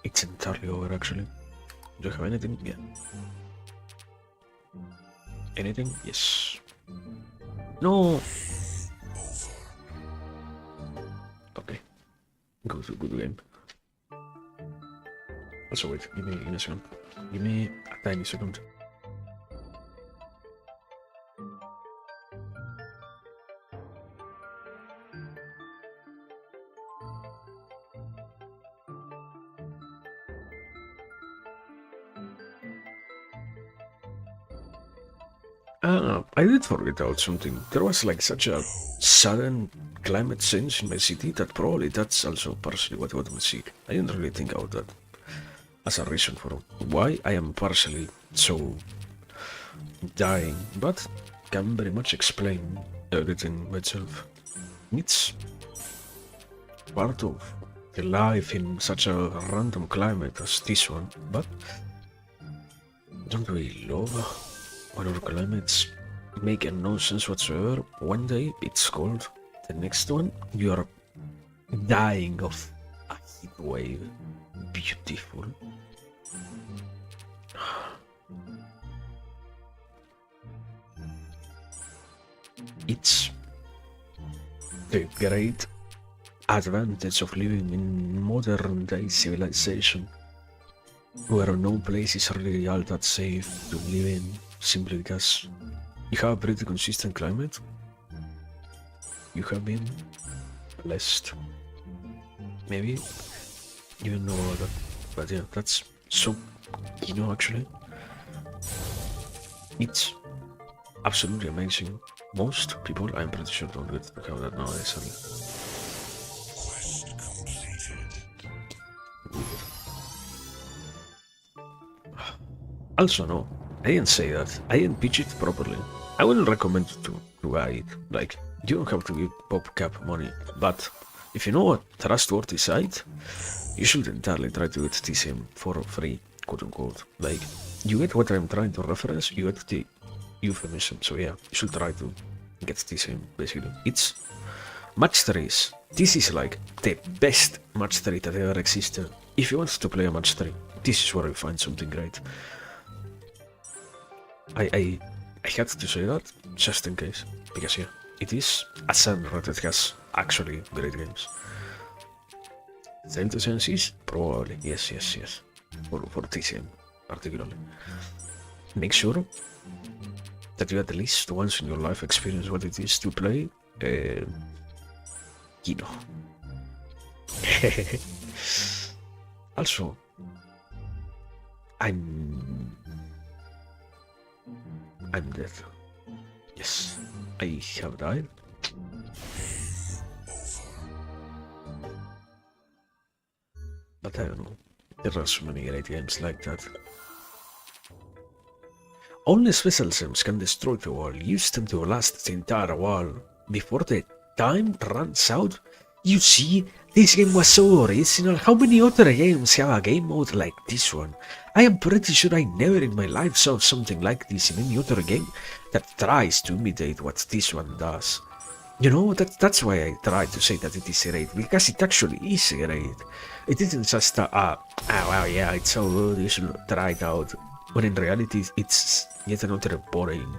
It's entirely over, actually. Do you have anything? Yeah. Anything? Yes. No! Okay. Good game. Also, wait, give me a second. Give me a tiny second. I did forget about something. There was like such a sudden climate change in my city that probably that's also partially what I'm sick. I didn't really think about that as a reason for why I am partially so dying, but can very much explain everything myself. It's part of the life in such a random climate as this one, but don't we love when our climates make no sense whatsoever? One day it's cold, the next one you are dying of a heat wave. Beautiful. It's the great advantage of living in modern day civilization. where no place is really all that safe to live in, simply because you have a pretty consistent climate. You have been blessed. Maybe you know about that, but yeah, that's so, actually. It's absolutely amazing. Most people, I'm pretty sure, don't get to have that nowadays. Quest completed. Also, no, I didn't say that. I didn't pitch it properly. I wouldn't recommend to buy it. Like, you don't have to give PopCap money, but if you know a trustworthy site, you should entirely try to get TCM for free, quote unquote. Like, you get what I'm trying to reference, you get the euphemism, so yeah, you should try to get TCM, basically. It's match 3s. This is like the best match 3 that ever existed. If you want to play a match 3, this is where you find something great. I had to say that, just in case, because yeah, it is a genre that has actually great games. Same to senses? Probably, yes. For TCM, particularly. Make sure that you at least once in your life experience what it is to play Kino. Also, I'm dead. Yes, I have died. But I don't know. There are so many great games like that. Only special gems can destroy the wall. Use them to last the entire wall. Before the time runs out. You see, this game was so original. How many other games have a game mode like this one? I am pretty sure I never in my life saw something like this in any other game that tries to imitate what this one does. You know, that's why I tried to say that it is great, because it actually is great. It isn't just wow, yeah, it's so good, you should try it out. When in reality, it's yet another boring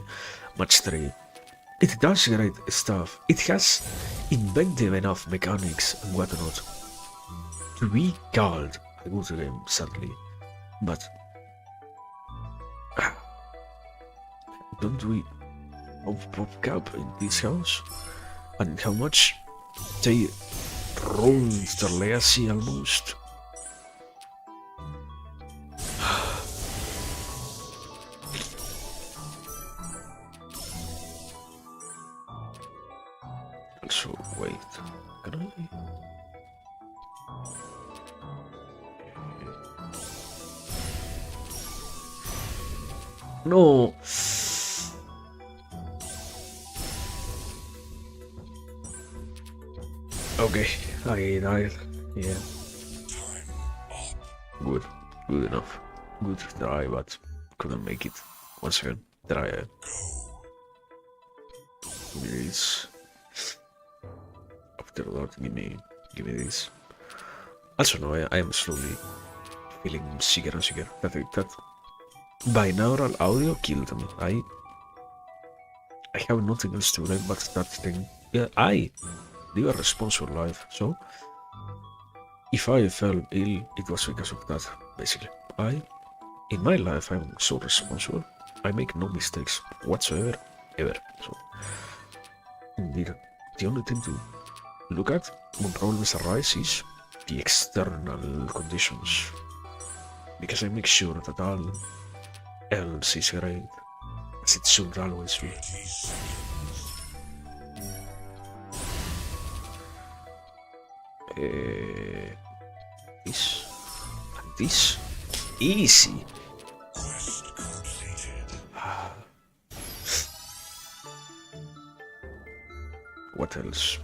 match 3. It does great stuff. It has inventive enough mechanics and whatnot to be called a good game, sadly. But don't we have PopCap in this house? And how much they ruined their legacy almost? Also, wait, can I? No. Okay, I died. Yeah. Good enough. Good try, but couldn't make it. Once again, try it. Give me this. After that, give me this. Also, no, I am slowly feeling sicker and sicker. That binaural audio killed me. I have nothing else to blame but that thing. Yeah, I live a responsible life, so if I fell ill, it was because of that, basically. In my life, I'm so responsible. I make no mistakes whatsoever, ever. So, indeed, the only thing to look at when problems arise is the external conditions, because I make sure that all else is great, as it should always be. This and this, easy. Quest completed. What else?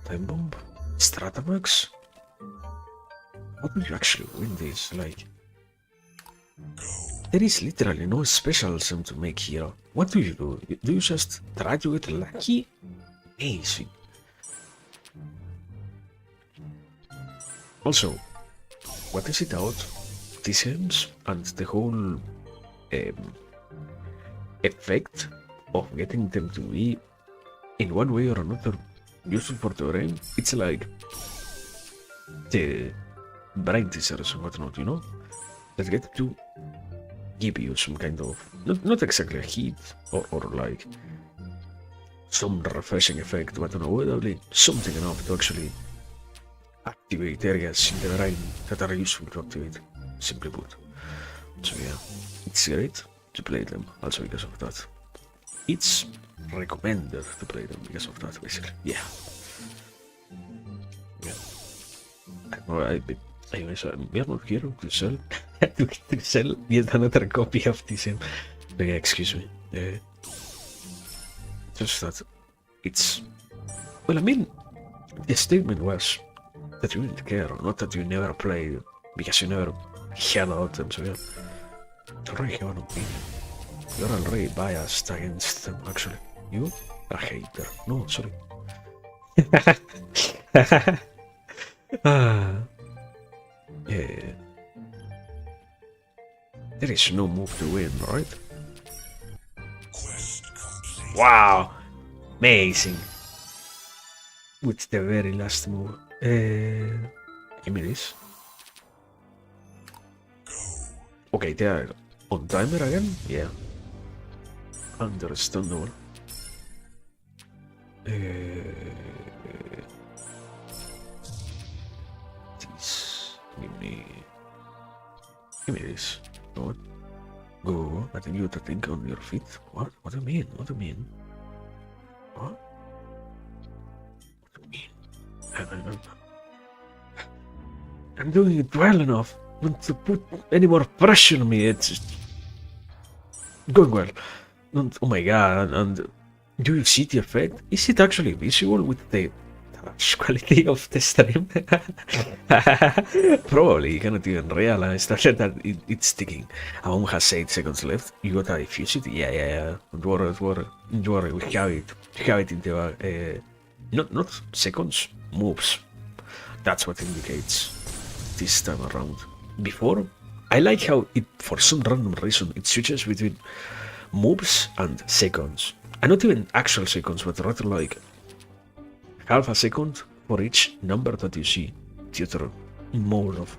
Time bomb? Stratamax? How do you actually win this? Like, there is literally no special gem to make here. What do? Do you just try to get lucky? Amazing. Also, what is it about these gems and the whole effect of getting them to be in one way or another useful for the brain? It's like the brain teasers and whatnot, you know? That get to give you some kind of, not exactly a hit, or like some refreshing effect, but unavoidably something enough to actually activate areas in the brain that are useful to activate, simply put. So yeah, it's great to play them also because of that. It's recommended to play them because of that, basically. Yeah. Anyways, we are not here to sell to sell yet another copy of this. Excuse me. Just that it's, well, I mean, the statement was that you didn't care, not that you never played because you never heard about them. So yeah, you already have an opinion. You're already biased against them. Actually, you are a hater. No, sorry. Yeah. There is no move to win, right? Quest complete. Wow! Amazing! With the very last move. Give me this. Okay, they are on timer again? Yeah. Understandable. This. Give me this. Go on. Go. I think you have to think on your feet. What? What do you mean? What do you mean? What? What do you mean? I'm doing it well enough not to put any more pressure on me. It's just going well. And, oh my god, and do you see the effect? Is it actually visible with the touch quality of the stream? Probably you cannot even realize that it's sticking. Amon has 8 seconds left. You gotta defuse it? Yeah. Don't worry. We have it. We have it in the not seconds, moves. That's what indicates this time around. Before, I like how it, for some random reason, it switches between moves and seconds. And not even actual seconds, but rather like half a second for each number that you see. The other mode of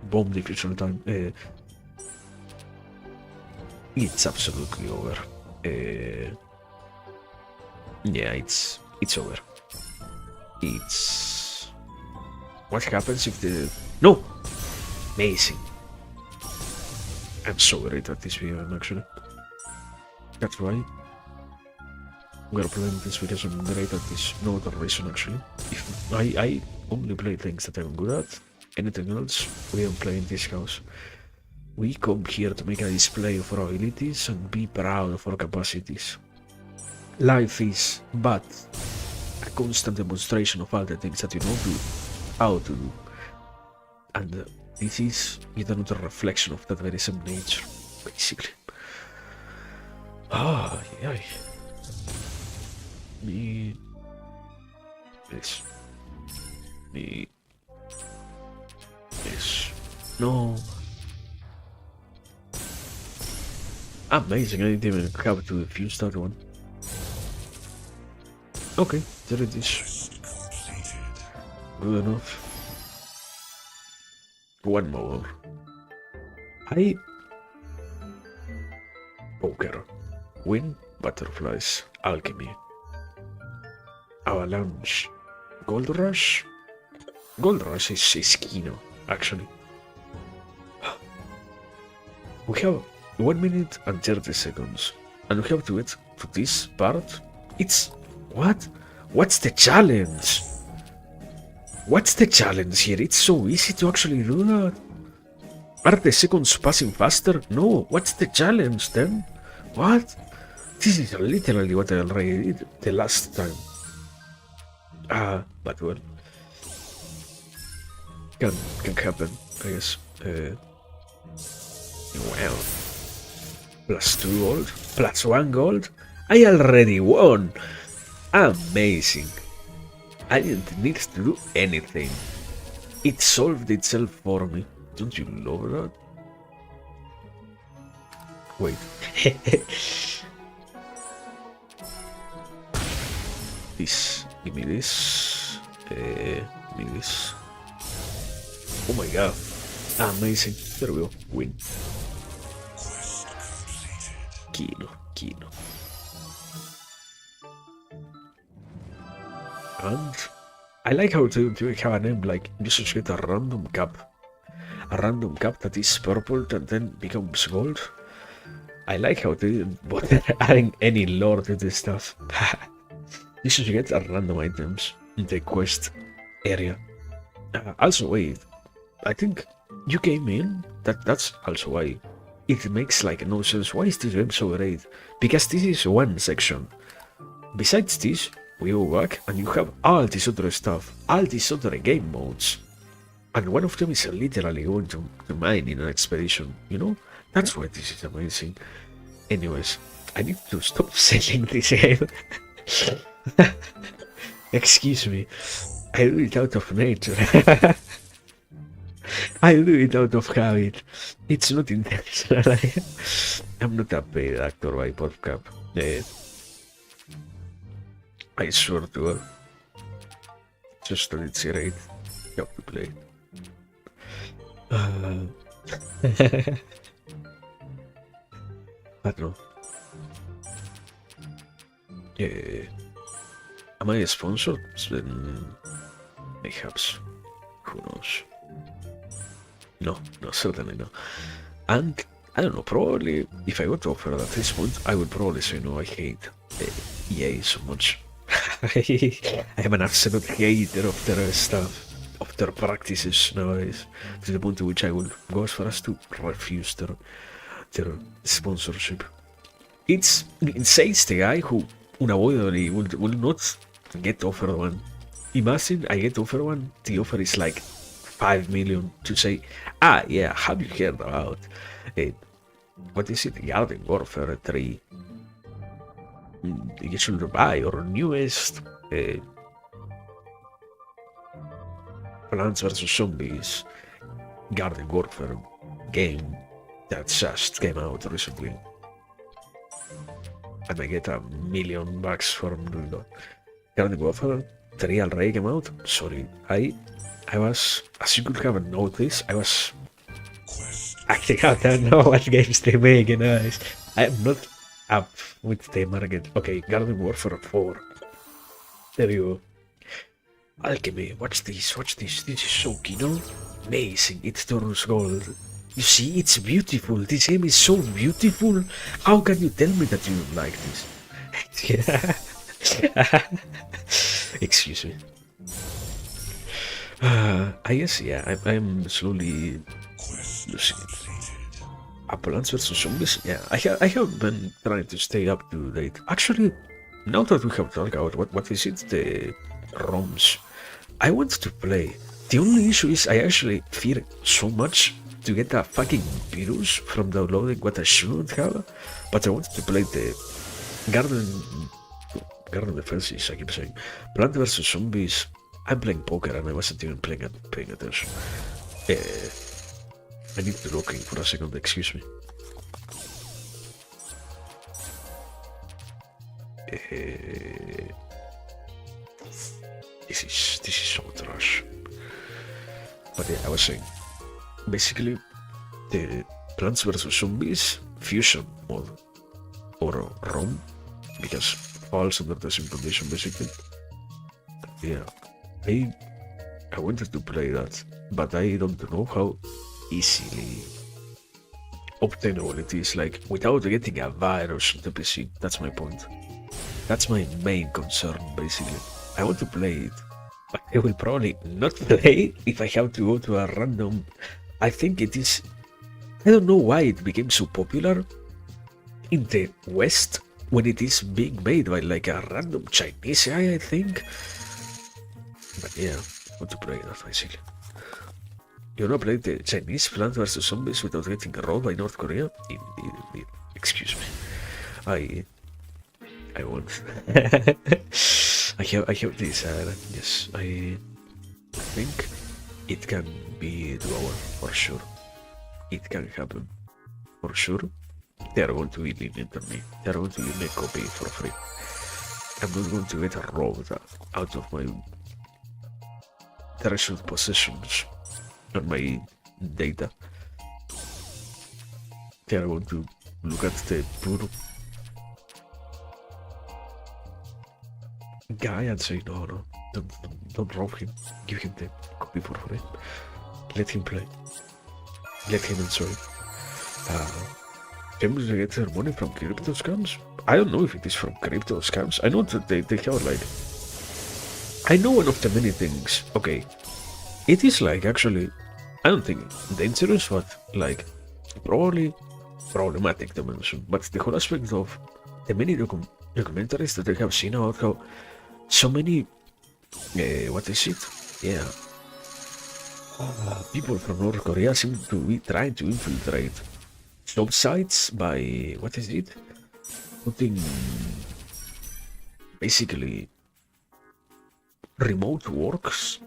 bomb diffusion time. It's absolutely over. Yeah, it's over. It's... What happens if the... No! Amazing. I'm so worried at this video, actually. That's why we're playing this because I'm great at this. No other reason, actually. If I only play things that I'm good at. Anything else, we don't play in this house. We come here to make a display of our abilities and be proud of our capacities. Life is but a constant demonstration of all the things that you don't do, how to do. And this is yet another reflection of that very same nature, basically. Ah, yeah. Me. This. Me. This. No. Amazing, I didn't even have to defuse that one. Okay, there it is. Good enough. One more. Poker. Win, butterflies, alchemy. Avalanche. Gold rush? Gold rush is Kino, actually. We have 1 minute and 30 seconds. And we have to get to this part. It's... What? What's the challenge? What's the challenge here? It's so easy to actually do that. Are the seconds passing faster? No. What's the challenge then? What? This is literally what I already did the last time. But well. Can happen, I guess. Wow. +2 gold, +1 gold. I already won. Amazing. I didn't need to do anything. It solved itself for me. Don't you love that? Wait. This. Give me this. Give me this. Oh my god. Amazing. There we go. Win. Quest completed. Kilo. And I like how to have a name like you just get a random cap. A random cap that is purple and then becomes gold. I like how they didn't bother adding any lore to this stuff. You should get random items in the quest area. Also, wait, I think you came in. That's also why it makes like no sense. Why is this game so great? Because this is one section. Besides this, we go back and you have all this other stuff, all these other game modes. And one of them is literally going to mine in an expedition, you know? That's why this is amazing. Anyways, I need to stop selling this game. Excuse me. I do it out of nature. I do it out of habit. It's not intentional. I'm not a paid actor by podcast. I swear to God. Just that it's great. You have to play it. I don't know. Am I a sponsor? Perhaps. Who knows? No, certainly no. And I don't know, probably if I got offered at this point, I would probably say no, I hate EA so much. I am an absolute hater of their stuff, of their practices nowadays, to the point to which I will go as far as to refuse their sponsorship. It says the guy who unavoidably will not get offered one. Imagine I get offered one, the offer is like 5 million to say, yeah, have you heard about what is it, Garden Warfare 3? You should buy your newest Plants vs. Zombies Garden Warfare game that just came out recently. And I get $1 million from doing that. Garden Warfare 3 already came out. Sorry, I was, as you could have noticed, I was acting out. I don't know what games they make, you know. I am not up with the market. Okay, Garden Warfare 4. There you go. Alchemy, watch this. This is so amazing. It turns gold. You see, it's beautiful. This game is so beautiful. How can you tell me that you don't like this? Excuse me. I guess, yeah, I'm slowly losing it. Plants vs. Zombies? Yeah, I have been trying to stay up to date. Actually, now that we have talked about what is it, the ROMs, I want to play. The only issue is I actually fear so much to get a fucking virus from downloading what I shouldn't have, but I wanted to play the Garden Defenses, I keep saying. Plant vs. Zombies. I'm playing poker and I wasn't even paying attention. I need to look in for a second, excuse me. This is so trash. But yeah, I was saying, basically, the Plants vs. Zombies fusion mode, or ROM, because falls under the same condition, basically. Yeah, I wanted to play that, but I don't know how easily obtainable it is, like without getting a virus on the PC. That's my point. That's my main concern, basically. I want to play it, but I will probably not play it if I have to go to a random. I think it is. I don't know why it became so popular in the West when it is being made by like a random Chinese guy, I think. But yeah, I want to play that basically. You wanna play the Chinese Plants vs. Zombies without getting rolled by North Korea? Indeed. Excuse me. I won't. I have this. Yes, I think it can be doable for sure. It can happen for sure. They are going to be lenient on me. They are going to give me a copy for free. I'm not going to get robbed out of my treasured possessions on my data. Then I want to look at the poor guy and say, no, don't rob him. Give him the copy for free. Let him play. Let him enjoy. Famous get their money from crypto scams? I don't know if it is from crypto scams. I know that they have like... I know one of the many things. Okay. It is like actually... I don't think dangerous, but like... Probably problematic to mention. But the whole aspect of the many documentaries that I have seen about how so many... what is it? Yeah. People from North Korea seem to be trying to infiltrate job sites by, what is it? Putting basically remote works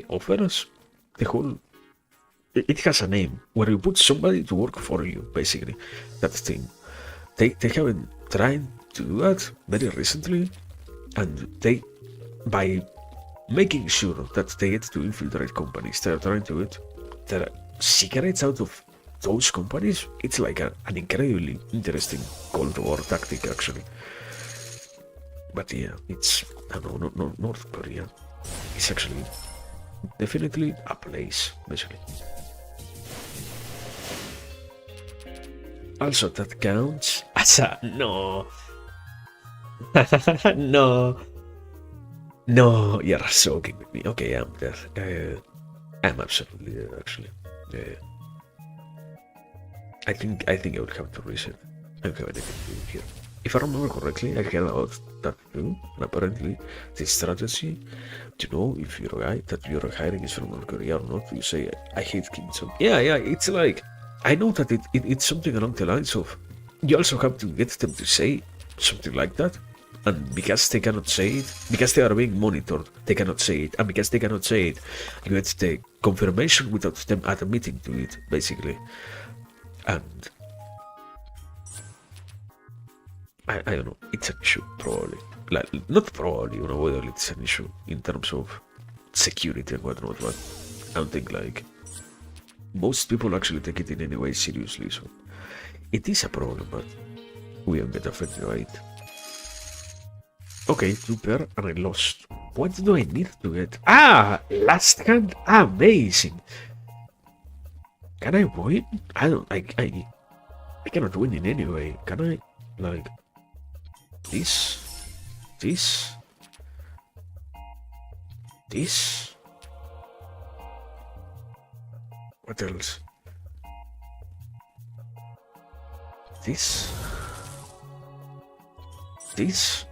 offers. The whole, it has a name where you put somebody to work for you, basically. That thing. They have been trying to do that very recently, and they, by making sure that they get to infiltrate companies, they are trying to get their secrets out of those companies. It's like an incredibly interesting Cold War tactic, actually. But yeah, it's, I don't know, no, North Korea. It's actually definitely a place, basically. Also, that counts as a... No. No. No, you're joking with me. Okay, I'm there. I'm absolutely there, actually. I think I would have to reset. I don't have anything to do here. If I remember correctly, I heard about that too. And apparently, the strategy to know if you're a guy that you're hiring is from North Korea or not, you say, I hate Kim Jong. Yeah, it's like, I know that it's something along the lines of, you also have to get them to say something like that. And because they cannot say it, because they are being monitored, they cannot say it. And because they cannot say it, you get the confirmation without them admitting to it, basically. And I don't know, it's an issue, probably. Like, not probably, you know, whether it's an issue in terms of security and whatnot, but I don't think, like, most people actually take it in any way seriously, so it is a problem, but we don't get affected by it. Okay, 2 pair, and I lost. What do I need to get? Ah! Last hand? Amazing! Can I win? I cannot win in any way. Can I, like, this? What else? This?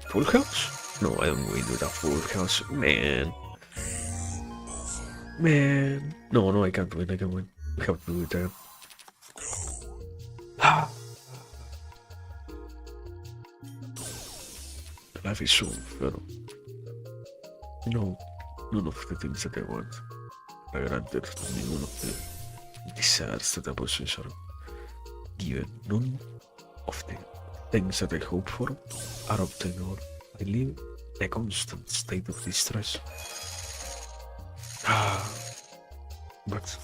Full house? No, I don't win with a full house. Man. No, I can't win. I can win. We have to do it there. Life is so unfair. No, none of the things that I want are granted to me. None of the desires that I possess are given. None of the things that I hope for are obtained, or I live in a constant state of distress. But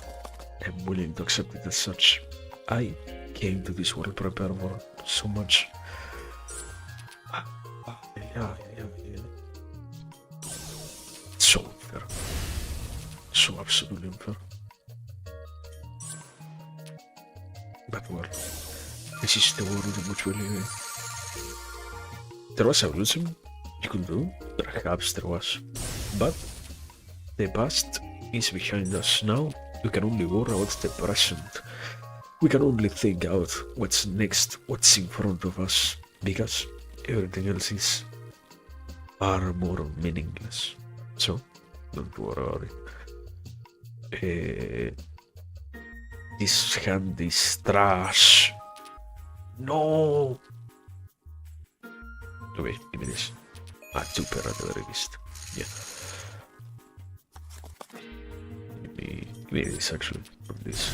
I'm willing to accept it as such. I came to this world prepared for so much. Yeah. So unfair. So absolutely unfair. But well, this is the world in which we live in. There was evolution you could do, perhaps there was, but the past is behind us. Now we can only worry about the present. We can only think out what's next, what's in front of us, because everything else is far more meaningless. So don't worry about it. This hand is trash. No. Okay, give me this. 2 pair at the very least. Yeah. Give me this actually. From this.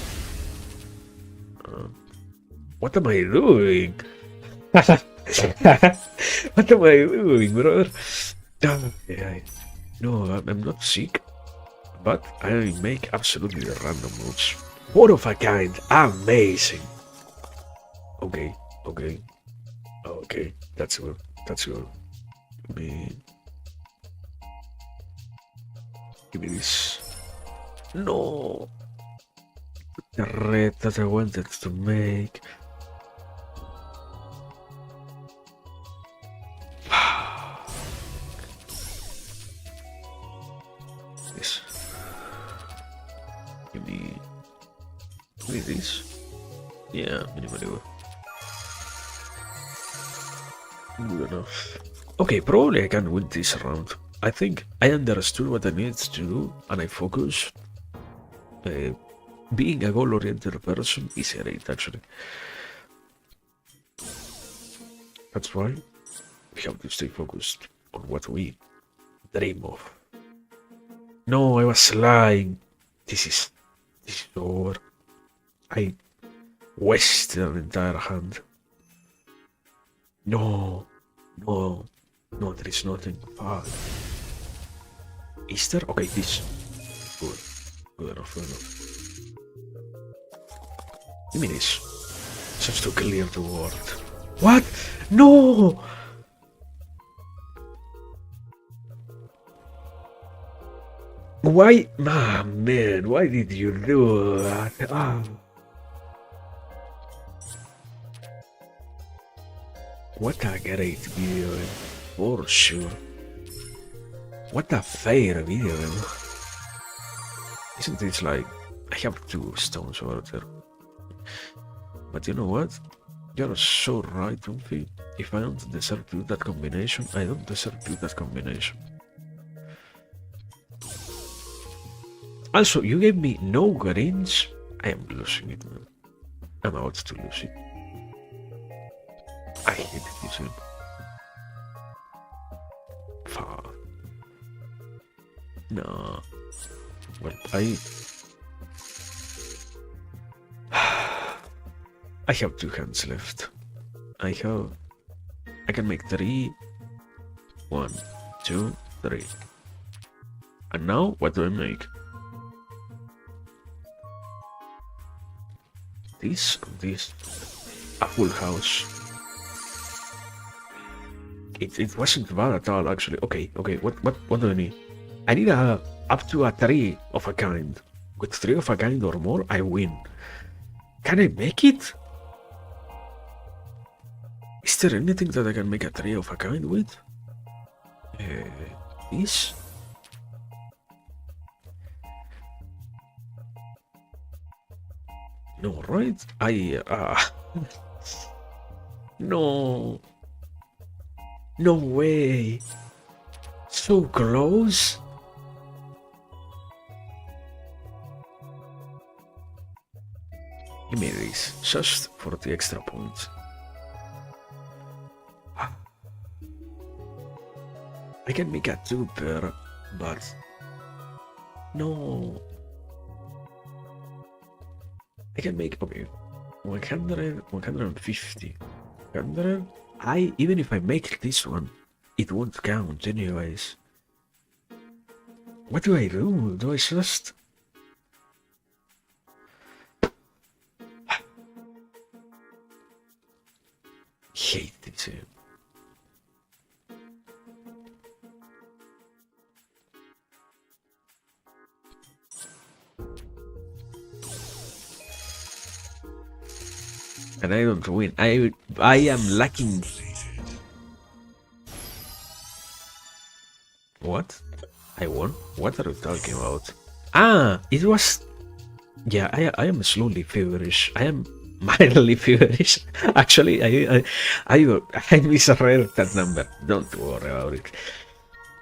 What am I doing? What am I doing, brother? No, I'm not sick. But I make absolutely random moves. One of a kind. Amazing. Okay, okay, okay. That's good. That's good. Give me this. No. The red that I wanted to make. This. Give me this. Yeah, minimally. Good enough. Okay, probably I can win this round. I think I understood what I needed to do and I focused. Being a goal-oriented person is great, actually. That's why we have to stay focused on what we dream of. No, I was lying. This is over. I wasted an entire hand. No, there is nothing. Fuck. Is there? Okay, this. Good enough. Give me this. Just to clear the world. What? No! Why? Ah, man, why did you do that? Ah. What a great video, for sure. What a fair video. Isn't this like... I have 2 stones over there. But you know what? You're so right, Rumpy. If I don't deserve to do that combination, I don't deserve to do that combination. Also, you gave me no greens. I am losing it, man. I'm about to lose it. I hate this game. Fuck. No. Well, I have 2 hands left. I can make 3. 1, 2, 3. And now, what do I make? This. A full house. It wasn't bad at all, actually. Okay. What do I need? I need up to a 3 of a kind. With 3 of a kind or more, I win. Can I make it? Is there anything that I can make a 3 of a kind with? This? No, right? No. No way. So close. Give me this, just for the extra points. I can make a Vtuber, but no. I can make, okay, 100, 150, 100. Even if I make this one, it won't count anyways. What do I do? Do I just... hate this game. And I don't win. I am lacking. What? I won? What are you talking about? Ah, it was... Yeah, I am slowly feverish. I am mildly feverish. Actually, I misread that number. Don't worry about it.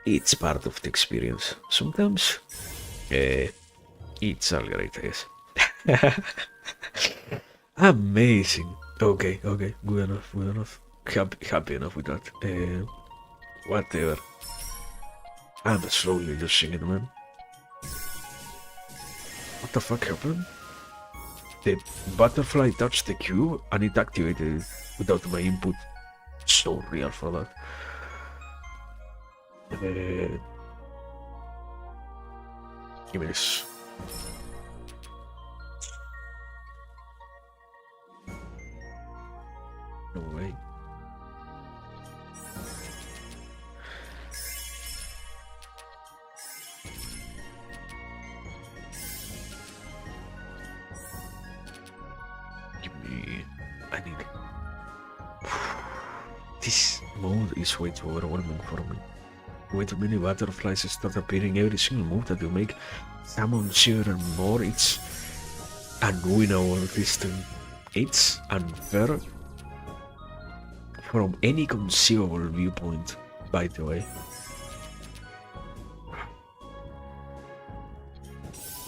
It's part of the experience. Sometimes, it's all great, I guess. Amazing. Okay, good enough. Happy enough with that. Whatever. I'm slowly losing it, man. What the fuck happened? The butterfly touched the cube and it activated it without my input. So real for that. Give me this. No way. Give me... I need... This mode is way too overwhelming for me. Way too many butterflies start appearing every single move that you make. Summon Shiver and more, it's unwinnable this thing. It's unfair from any conceivable viewpoint, by the way.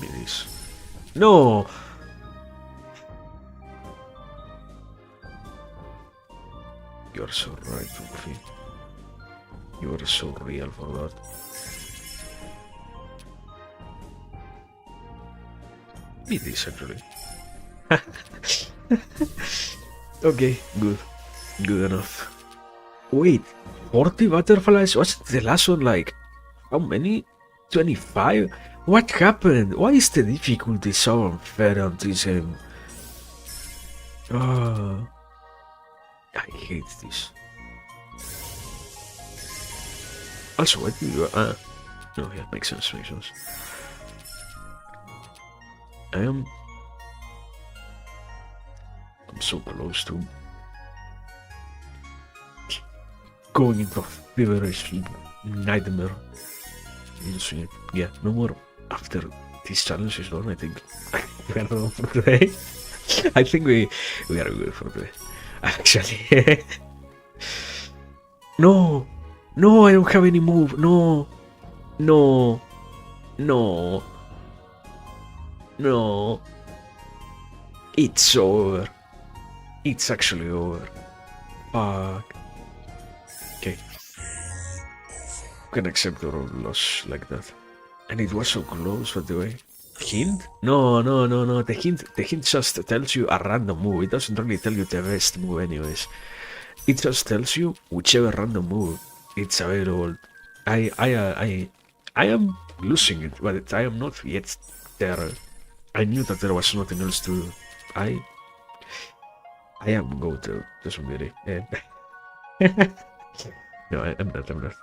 It is. No! You are so right, Sophie. You are so real for that. It is actually. Okay, good. Good enough. Wait, 40 butterflies? What's the last one like? How many? 25? What happened? Why is the difficulty so unfair on this game? Oh, I hate this. Also, what do you... no, yeah, makes sense, makes sense. I'm so close to going into a feverish nightmare. Yeah, no more after this challenge is done. I think we are done for today. I think we are good for today. Actually, no, I don't have any move. No, it's over. It's actually over. Fuck. Okay. Can accept our own loss like that. And it was so close, by the way. Hint? No. The hint just tells you a random move. It doesn't really tell you the best move, anyways. It just tells you whichever random move it's available. I am losing it, but I am not yet there. I knew that there was nothing else to do. I am going to do somebody. No, I'm not.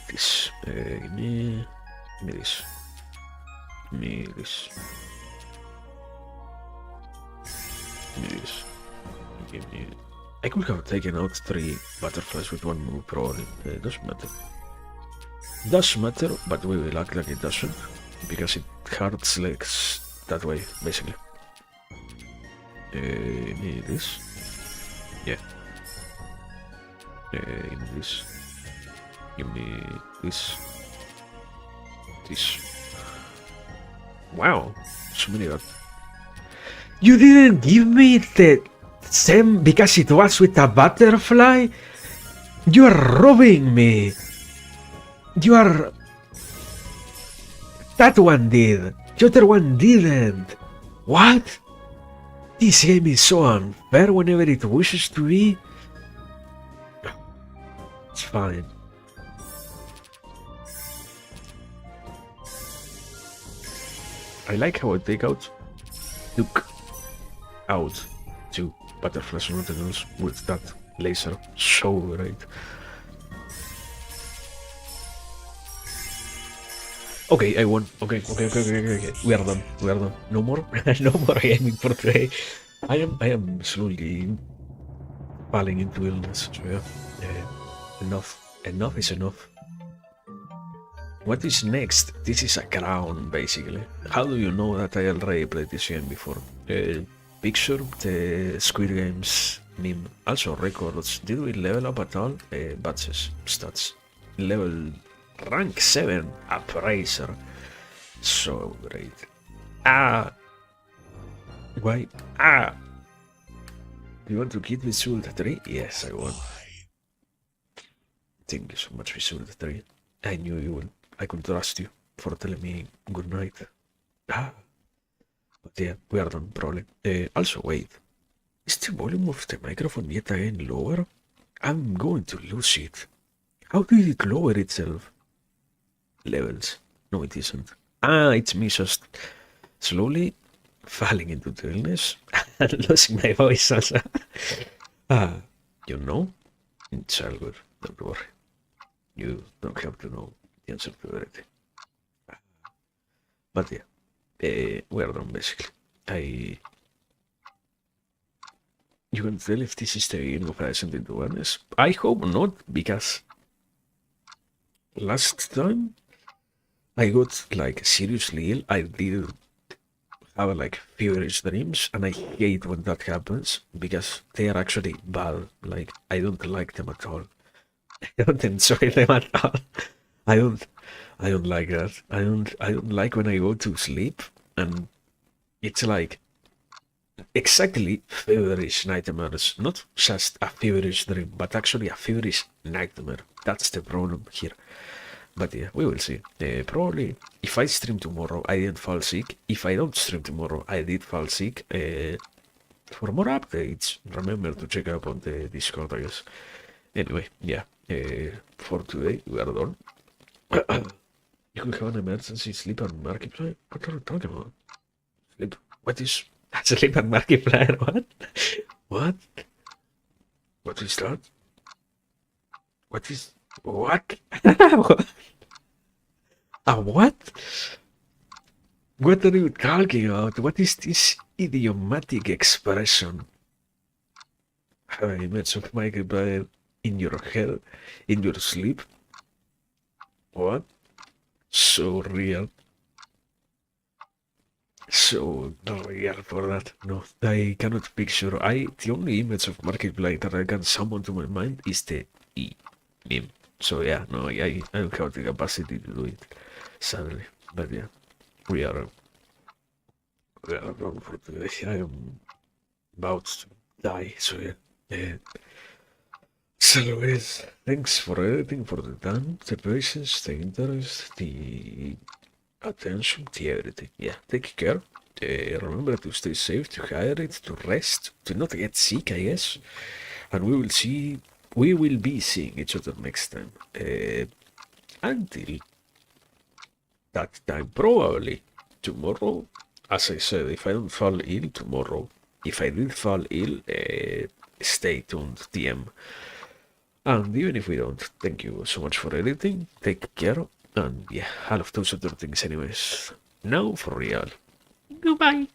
This. Give me this. Give me this. Give me this. Give me... I could have taken out 3 butterflies with one move, probably. It doesn't matter. Does matter, but we will act like it doesn't, because it hurts legs that way, basically. Give me this. Yeah. Give me this. Give me this. This. Wow, so many of that. You didn't give me the same because it was with a butterfly? You are robbing me. You are... That one did. The other one didn't. What? This game is so unfair whenever it wishes to be. It's fine. I like how I took out 2 butterflies and nothing else with that laser. So great. Okay, I won. Okay. We are done. No more. No more aiming for today. I am slowly falling into illness. So yeah. Enough is enough. What is next? This is a crown, basically. How do you know that I already played this game before? Picture the Squid Games meme. Also records. Did we level up at all? Badges, stats. Level rank 7 appraiser. So great. Why? You want to get Vtuber 3? Yes, I want. Thank you so much, Vtuber 3. I knew you would. I could trust you for telling me good night. But yeah, we are done, probably. Also, wait. Is the volume of the microphone yet again lower? I'm going to lose it. How did it lower itself? Levels. No, it isn't. Ah, it's me just slowly falling into the illness and losing my voice also. Ah, you know, it's all good. Don't worry. You don't have to know the answer to everything. But yeah, we're done basically. You can tell if this is the beginning of ascending awareness. I hope not, because last time I got like seriously ill. I did have like feverish dreams, and I hate when that happens because they are actually bad. Like I don't like them at all. I don't enjoy them at all. I don't I don't like that. I don't like when I go to sleep and it's like exactly feverish nightmares. Not just a feverish dream, but actually a feverish nightmare. That's the problem here. But yeah, we will see. Probably if I stream tomorrow, I didn't fall sick. If I don't stream tomorrow, I did fall sick. For more updates, remember to check up on the Discord, I guess. Anyway, yeah. For today, we are done. You could have an emergency sleep and Markiplier? What are you talking about? Sleep? What is... Sleep and Markiplier? What? What? What is that? What is... What? What? What? What are you talking about? What is this idiomatic expression? Have an image of Markiplier in your head, in your sleep? What? So real. So real for that. No, I cannot picture. The only image of Markiplier that I can summon to my mind is the E meme. So yeah, no, I don't have the capacity to do it, sadly. But yeah, we are done for today. I am about to die. So yeah. So anyways, thanks for everything, for the time, the patience, the interest, the attention, the everything. Yeah, take care. Remember to stay safe, to hydrate, to rest, to not get sick, I guess. And we will be seeing each other next time. Until that time, probably tomorrow. As I said, if I don't fall ill tomorrow, if I did fall ill, stay tuned, DM. And even if we don't, thank you so much for editing. Take care. And yeah, all of those other things anyways. Now for real. Goodbye.